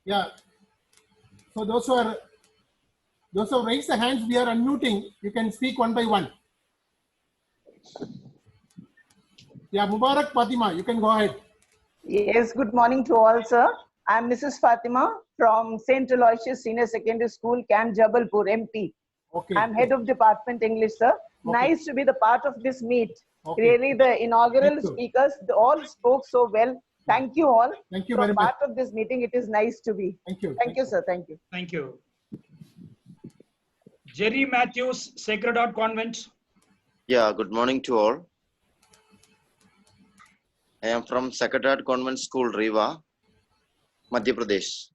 Yeah. So those who raise the hands, we are unmuting. You can speak one by one. Yeah, Mubarak Fatima, you can go ahead. Yes, good morning to all, sir. I'm Mrs. Fatima from St. Aloysius Senior Secondary School, Camp Jabalpur, MP. Okay. I'm head of Department English, sir. Nice to be the part of this meet. Okay. Really, the inaugural Thank you. speakers, they all spoke so well. Thank you all. Thank you For very much. part of this meeting, it is nice to be. Thank you. Thank you, sir. Thank you. Thank you. Jerry Matthews, Sacred Heart Convent. Yeah, good morning to all. I am from Sacred Heart Convent School, Rewa, Madhya Pradesh.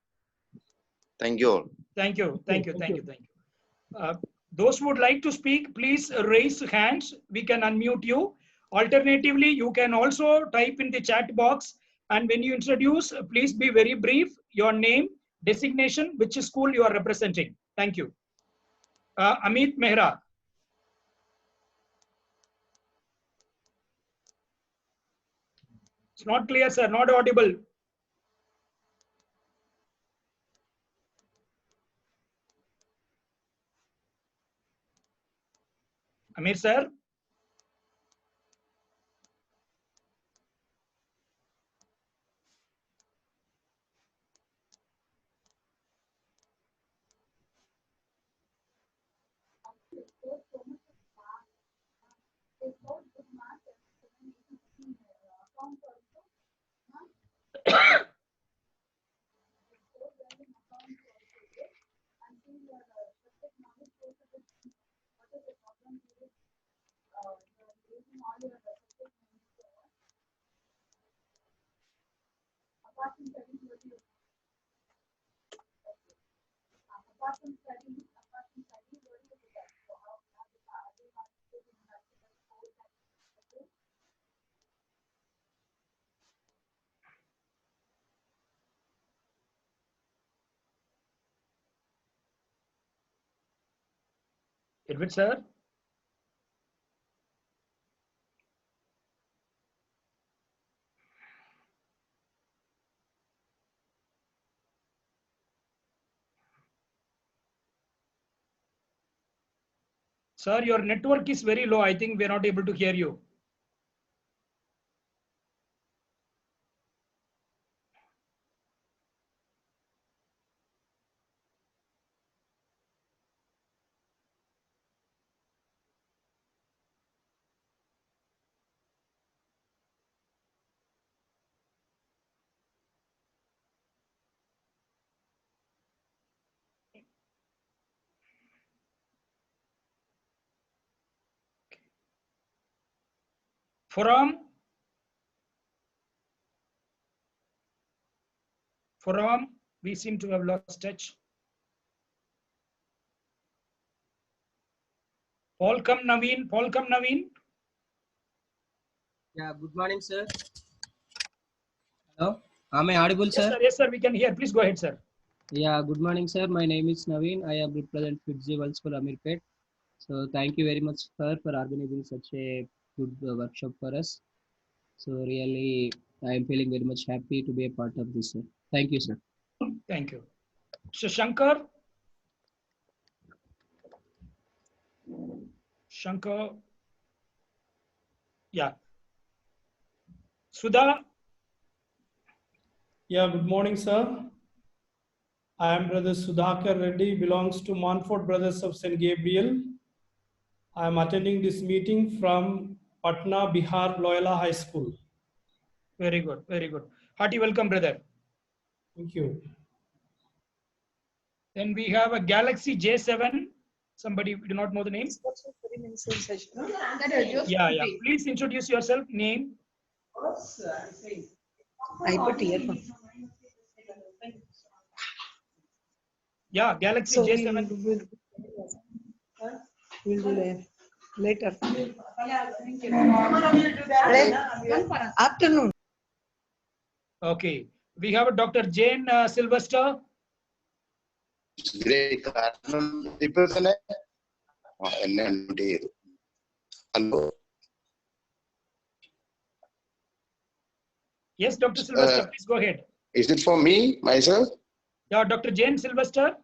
Thank you all. Thank you. Thank you. Thank you. Thank you. Those who would like to speak, please raise hands. We can unmute you. Alternatively, you can also type in the chat box. And when you introduce, please be very brief. Your name, designation, which school you are representing. Thank you. Amit Mehra. It's not clear, sir. Not audible. Amir, sir. Edward, sir. Sir, your network is very low. I think we are not able to hear you. Forum. We seem to have lost touch. Polkam Naveen. Yeah, good morning, sir. Hello, am I audible, Yes, sir? sir. Yes, sir. We can hear. Please go ahead, sir. Yeah, good morning, sir. My name is Naveen. I represent Fitzi World School, Amirpet. So thank you very much, sir, for organizing such a good workshop for us. So really, I am feeling very much happy to be a part of this, sir. Thank you, sir. Thank you. So Shankar. Shankar. Yeah. Sudha. Yeah, good morning, sir. I am Brother Sudhakar Reddy, belongs to Montfort Brothers of St. Gabriel. I am attending this meeting from Patna, Bihar, Loyola High School. Very good, very good. Hearty welcome, brother. Thank you. Then we have a Galaxy J7. Somebody do not know the name? Yeah, yeah. Please introduce yourself. Name. I put earphone. Yeah, Galaxy So J7. we'll do later. Afternoon. Okay. We have a Dr. Jane Sylvester. Great. Hello. Yes, Dr. Sylvester, please go ahead. Is it for me, myself? Yeah, Dr. Jane Sylvester.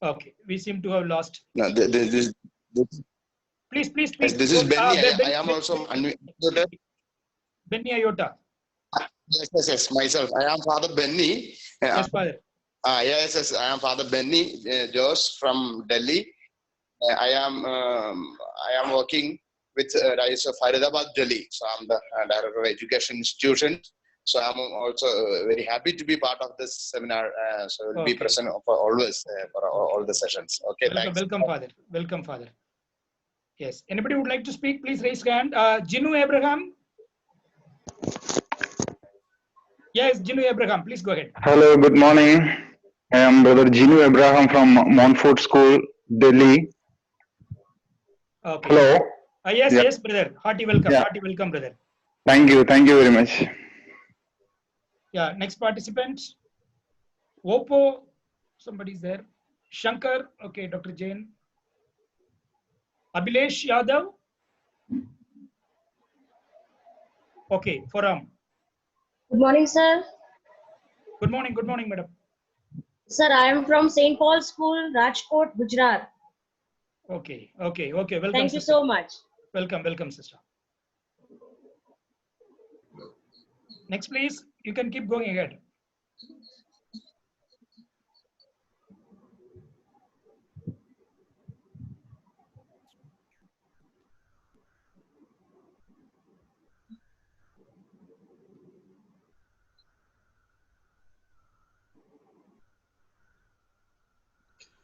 Okay, we seem to have lost. No, Please. yes, this is Benny. I am also unmuted. Benny Ayota. Yes, myself. I am Father Benny. Yes, Father. Yes, I am Father Benny Jose from Delhi. I am working with Faridabad, Delhi. So I'm the director of education institution. So I'm also very happy to be part of this seminar. So we'll be present for always for all the sessions. Okay, thanks. Welcome, Father. Welcome, Father. Yes. Anybody would like to speak? Please raise hand. Jinu Abraham. Yes, Jinu Abraham. Please go ahead. Hello, good morning. I am Brother Jinu Abraham from Montfort School, Delhi. Okay. Hello. Yes, Yeah. yes, brother. Hearty welcome. Yeah. Hearty welcome, brother. Thank you very much. Yeah, next participant. Oppo. Somebody's there. Shankar. Okay, Dr. Jain. Abhilesh Yadav. Okay, Forum. Good morning, sir. Good morning, madam. Sir, I am from St. Paul's School, Rajkot, Gujarat. Okay. Welcome. Thank you sister. so much. Welcome, sister. Next, please. You can keep going ahead.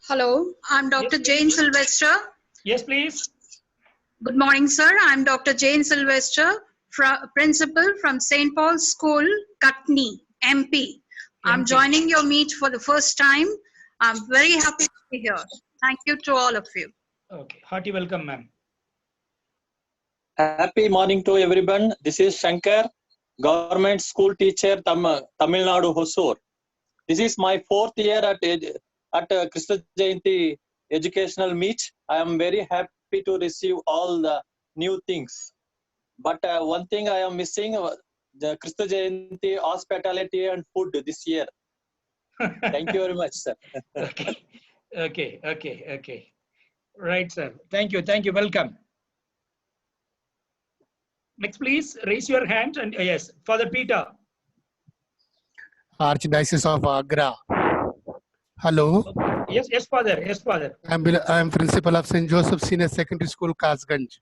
Hello, I'm Dr. Jane Sylvester. Yes, please. Good morning, sir. I'm Dr. Jane Sylvester, principal from St. Paul's School, Katni, MP. I'm joining your meet for the first time. I'm very happy to be here. Thank you to all of you. Okay, hearty welcome, ma'am. Happy morning to everyone. This is Shankar, government school teacher, Tamil Nadu, Hosur. This is my 4th year at Krishna Jayanti educational meet. I am very happy to receive all the new things. But one thing I am missing, the Krishna Jayanti hospitality and food this year. Thank you very much, sir. Okay. Right, sir. Thank you. Welcome. Next, please raise your hand and yes, Father Peter. Archdiocese of Agra. Hello. Yes, Father. I'm principal of St. Joseph Senior Secondary School, Kasganj.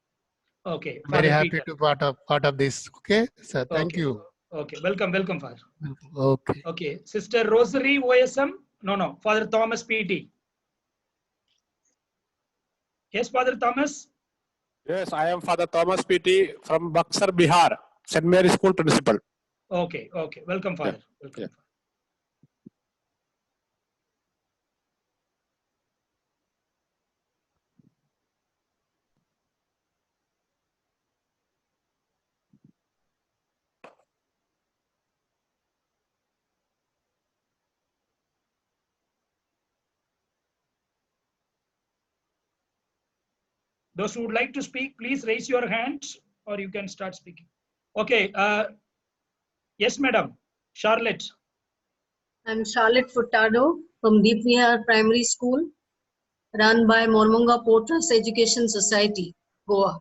Okay. Very Father happy Peter. to part of this. Okay, sir. Thank you. Okay. Welcome, Father. Okay. Okay. Sister Rosary OSM. No. Father Thomas PT. Yes, Father Thomas. Yes, I am Father Thomas PT from Buxar, Bihar, St. Mary School Principal. Okay. Welcome, Father. Welcome. Yeah. Those who would like to speak, please raise your hands or you can start speaking. Okay. Yes, madam. Charlotte. I'm Charlotte Furtado from DPR Primary School, run by Mormunga Porters Education Society, Goa.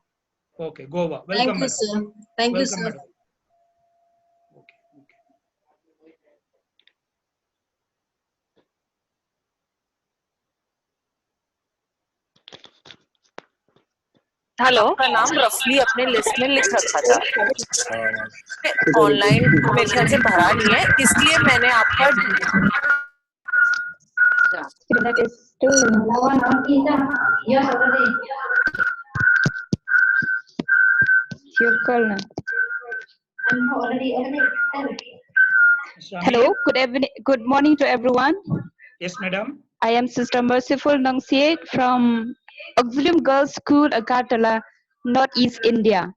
Okay, Goa. Welcome, Thank you, madam. sir. Thank you, Welcome, sir. madam. Hello नाम रफली अपने list में लिख रखा था online मेरे ख्याल से भरा नहीं है इसलिए मैंने आपका Hello, good evening, good morning to everyone. Yes, madam. I am Sister Merciful Nongsiek from Auxilium Girls School, Agartala, Northeast India.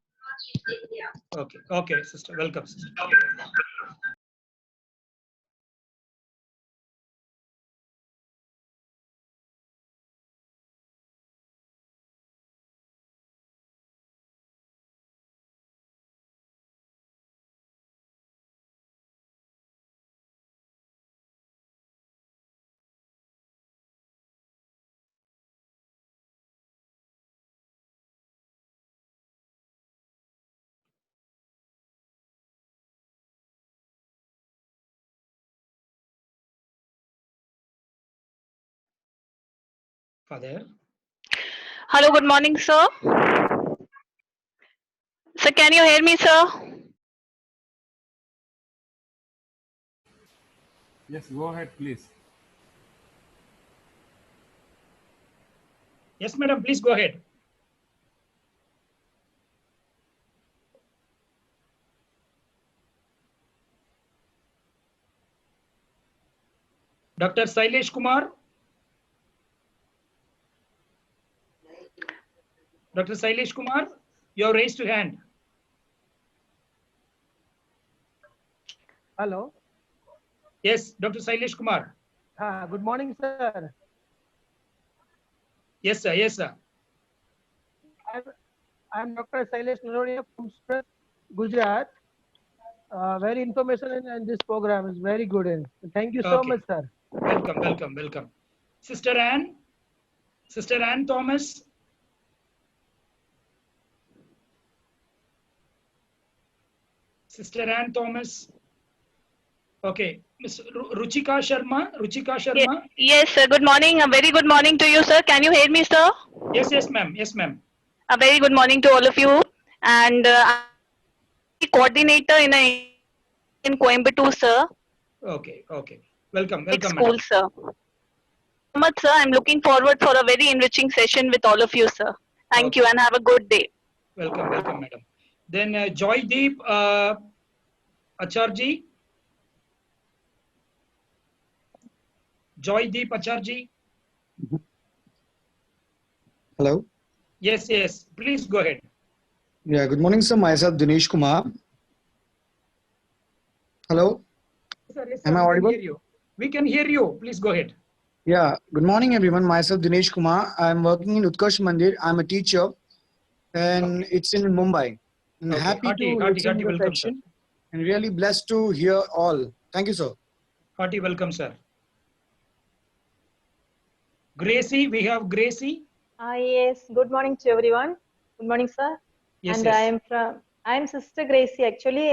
Okay, okay, sister. Welcome, sister. Father. Hello, good morning, sir. Sir, can you hear me, sir? Yes, go ahead, please. Yes, madam. Please go ahead. Dr. Sailesh Kumar. Dr. Sailesh Kumar, you have raised your hand. Hello. Yes, Dr. Sailesh Kumar. Good morning, sir. Yes, sir. Yes, sir. I'm Dr. Sailesh Narodia from Surat, Gujarat. Very information in this program is very good. Thank you so Okay. much, sir. Welcome, welcome, welcome. Sister Anne. Sister Anne Thomas. Sister Anne Thomas. Okay. Miss Ruchika Sharma. Ruchika Sharma. Yes, sir. Good morning. A very good morning to you, sir. Can you hear me, sir? Yes, yes, ma'am. Yes, ma'am. A very good morning to all of you. And I'm the coordinator in Coimbatore, sir. Okay, okay. Welcome, Big welcome, school, madam. sir. So much, sir. I'm looking forward for a very enriching session with all of you, sir. Thank you and have a good day. Welcome, welcome, madam. Then Joydeep Acharji. Joydeep Acharji. Hello. Yes, yes. Please go ahead. Yeah, good morning, sir. Myself, Dinesh Kumar. Hello. Sir, yes, Am I we can audible? hear you. We can hear you. Please go ahead. Yeah, good morning, everyone. Myself, Dinesh Kumar. I'm working in Utkarsh Mandir. I'm a teacher, and it's in Mumbai. I'm happy to listen to the welcome, section and really blessed to hear all. Thank you, sir. Hearty welcome, sir. Gracie, we have Gracie. Yes, good morning to everyone. Good morning, sir. Yes, and yes. I'm Sister Gracie. Actually,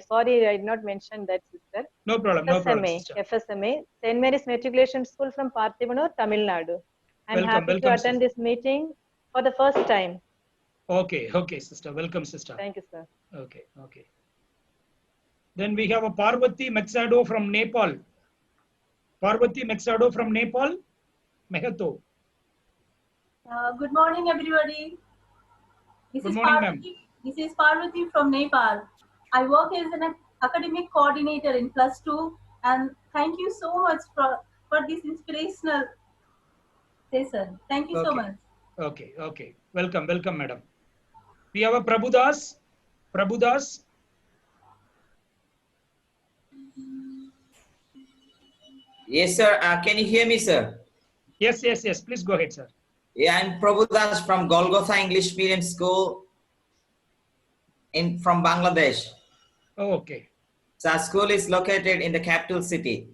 sorry, I did not mention that, sister. No problem, no problem, sister. FSMA, St. Mary's Matriculation School from Parthivanur, Tamil Nadu. I'm Welcome, happy to welcome, attend this meeting for the first time. Okay, okay, sister. Welcome, sister. Thank you, sir. Okay, okay. Then we have a Parvati Mexado from Nepal. Parvati Mexado from Nepal. Mehato. Good morning, everybody. Good morning, ma'am. This is Parvati from Nepal. I work as an academic coordinator in +2, and thank you so much for this inspirational session. Thank you so much. Okay, okay. Welcome, welcome, madam. We have a Prabhudas. Prabhudas. Yes, sir. Can you hear me, sir? Yes, yes, yes. Please go ahead, sir. Yeah, I'm Prabhudas from Golgotha English Medium School from Bangladesh. Oh, okay. So our school is located in the capital city.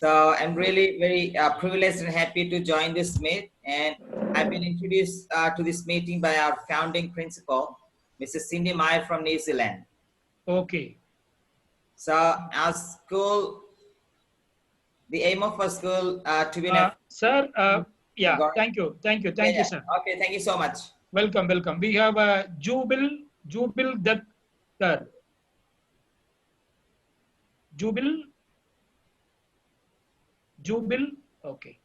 So I'm really very privileged and happy to join this meet. And I've been introduced to this meeting by our founding principal, Mrs. Cindy Meyer from New Zealand. Okay. So our school, the aim of our school to be sir, yeah, thank you, sir. Okay, thank you so much. Welcome. We have Jubil Dakkar. Jubil, okay.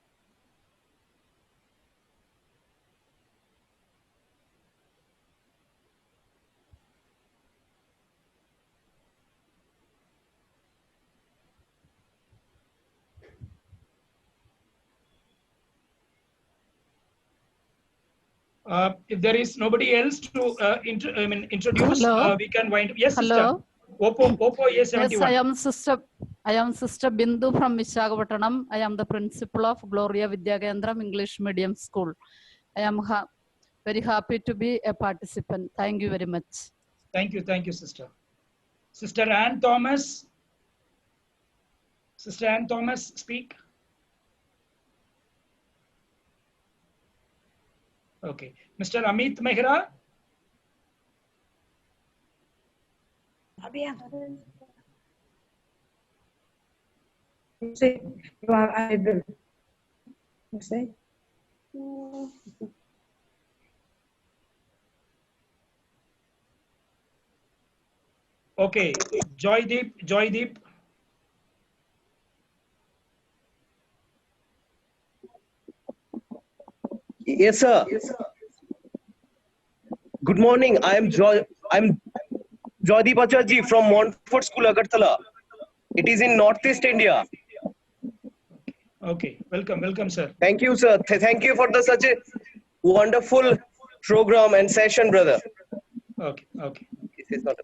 If there is nobody else to introduce, Hello. we can wind up. Yes, Hello. sister. Oppo A71. Yes, I am Sister Bindu from Visakhapatnam. I am the principal of Gloria Vidyakendram English Medium School. I am very happy to be a participant. Thank you very much. Thank you, sister. Sister Ann Thomas. Sister Ann Thomas, speak. Okay. Mr. Amit Mehra. Okay. Joydeep. Yes, sir. Good morning. I'm Joydeep Acharjee from Montfort School, Agartala. It is in Northeast India. Okay. Welcome, sir. Thank you, sir. Thank you for such a wonderful program and session, brother. Okay. This is not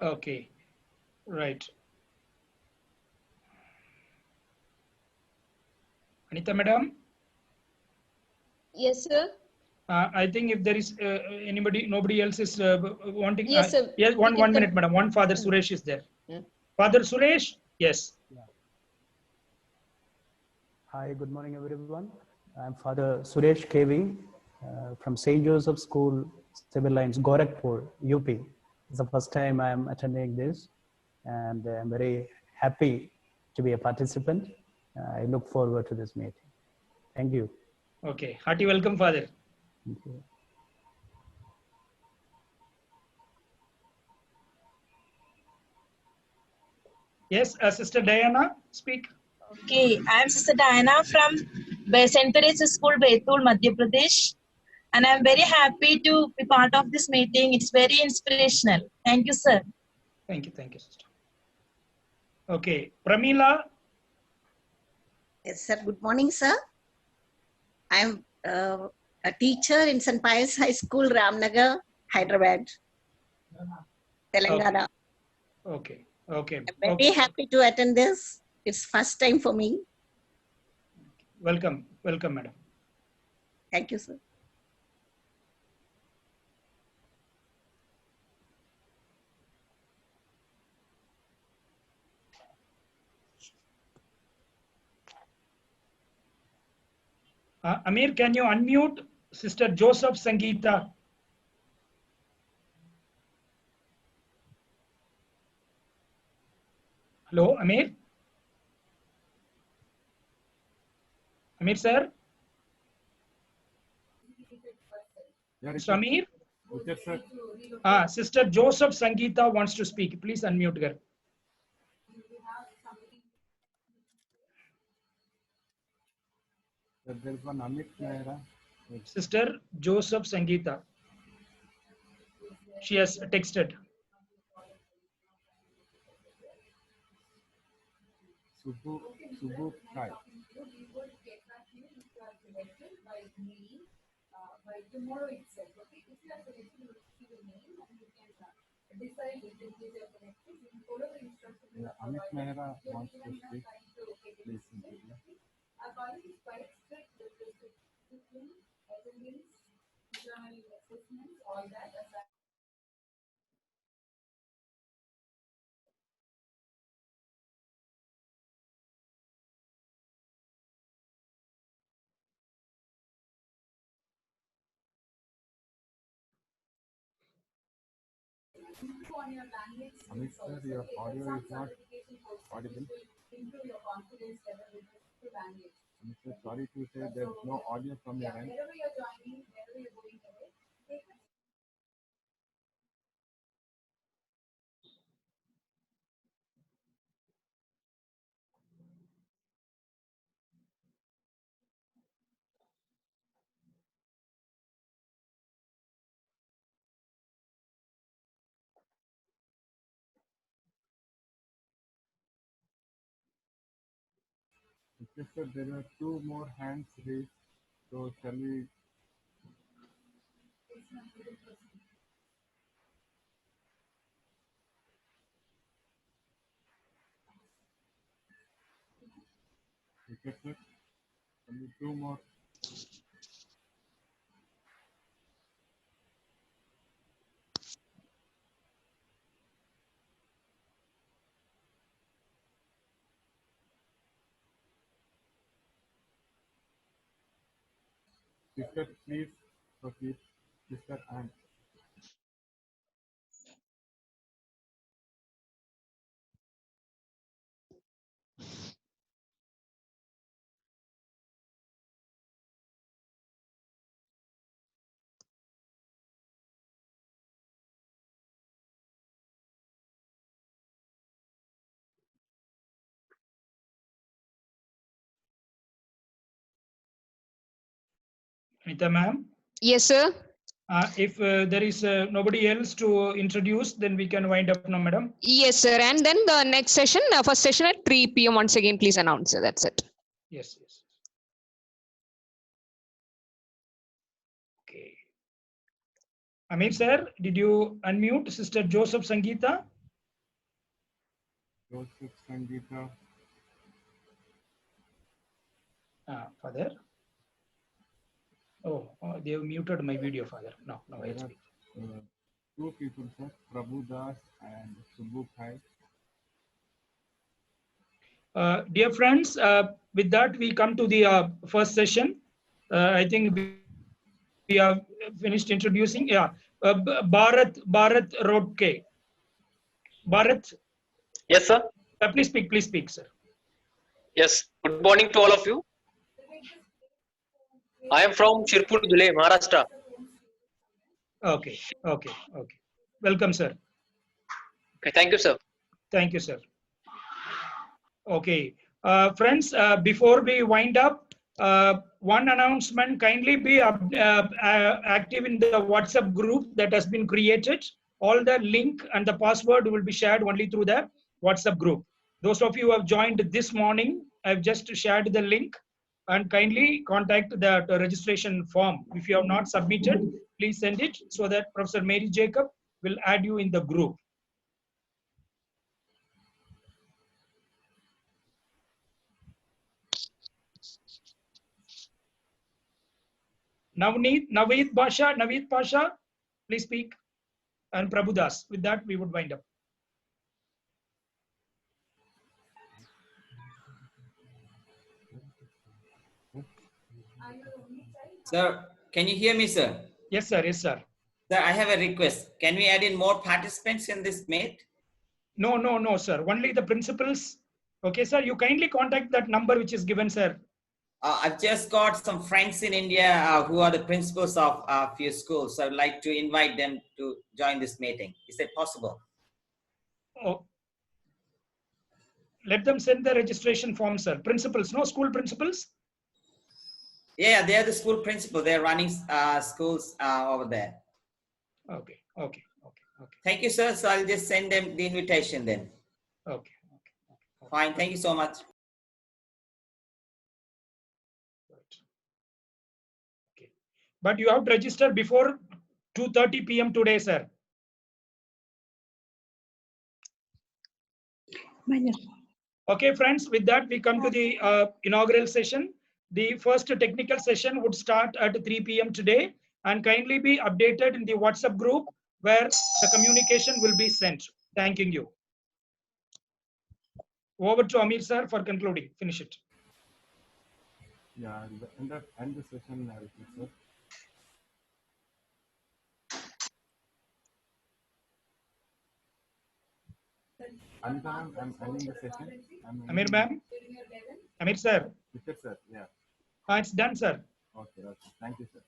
Okay. Right. Anita madam? Yes, sir. I think if there is nobody else is wanting. Yes, sir. Yes, one minute, madam. One Father Suresh is there. Father Suresh? Yes. Hi, good morning, everyone. I'm Father Suresh KV from St. Joseph School, Civil Lines, Gorakhpur, UP. It's the first time I'm attending this, and I'm very happy to be a participant. I look forward to this meeting. Thank you. Okay. Hearty welcome, Father. Thank you. Yes, Sister Diana, speak. Okay, I am Sister Diana from St. Teresa's School, Betul, Madhya Pradesh. And I'm very happy to be part of this meeting. It's very inspirational. Thank you, sir. Thank you, sister. Okay, Pramila. Yes, sir. Good morning, sir. I'm a teacher in St. Pius High School, Ramnagar, Hyderabad, Telangana. Okay. I'm very happy to attend this. It's first time for me. Welcome, madam. Thank you, sir. Amir, can you unmute Sister Joseph Sangeeta? Hello, Amir? Amir, sir? Mr. Amir? Sister Joseph Sangeeta wants to speak. Please unmute her. There is one Amit Mehra. Sister Joseph Sangeeta. She has texted. Subu Kai. By tomorrow itself, okay? If you are selected, you will see the name and you can decide if this is your connected. You can follow the instructions. Amit Mehra wants to speak. Please interview. Our college is quite strict with discipline, attendance, internal assessments, all that. On your language Amit sir, your audio is not audible. improve your confidence level with the language. Amit sir, sorry to say there's no audio from your end. Wherever you're joining, wherever you're going away, take a Okay, sir, there are two more hands raised. So shall we? Okay, sir. Only two more. Sister, please proceed. Sister Anne. Anita ma'am? Yes, sir. If there is nobody else to introduce, then we can wind up now, madam. Yes, sir. And then the next session, first session at 3 p.m. once again, please announce, sir. That's it. Yes, yes. Okay. Amir sir, did you unmute Sister Joseph Sangeeta? Joseph Sangeeta. Father. Oh, they have muted my video, Father. No, no, There are two people, sir. Prabhu Das and Subbu Khai. Dear friends, with that we come to the first session. I think we have finished introducing. Yeah, Bharat Rodke. Bharat. Yes, sir. Please speak, sir. Yes. Good morning to all of you. I am from Shirpur, Dhule, Maharashtra. Okay. Welcome, sir. Okay, thank you, sir. Thank you, sir. Okay, friends, before we wind up, one announcement, kindly be active in the WhatsApp group that has been created. All the link and the password will be shared only through the WhatsApp group. Those of you who have joined this morning, I've just shared the link, and kindly contact the registration form. If you have not submitted, please send it so that Professor Mary Jacob will add you in the group. Naveed Pasha, please speak. And Prabhu Das. With that, we would wind up. Sir, can you hear me, sir? Yes, sir. Yes, sir. Sir, I have a request. Can we add in more participants in this meet? No, sir. Only the principals. Okay, sir. You kindly contact that number which is given, sir. I've just got some friends in India who are the principals of a few schools. So I'd like to invite them to join this meeting. Is that possible? Oh. Let them send the registration form, sir. Principals, no school principals? Yeah, they are the school principal. They're running schools over there. Okay. Thank you, sir. So I'll just send them the invitation then. Okay. Fine. Thank you so much. but you have to register before 2:30 p.m. today, sir. Okay, friends, with that, we come to the inaugural session. The first technical session would start at 3 p.m. today, and kindly be updated in the WhatsApp group where the communication will be sent. Thanking you. Over to Amir, sir, for concluding. Finish it. Yeah, end the session narrative, sir. Anita ma'am, I'm ending the session. Amir ma'am? Amir sir? Yes, sir, yeah. It's done, sir. Okay, okay. Thank you, sir.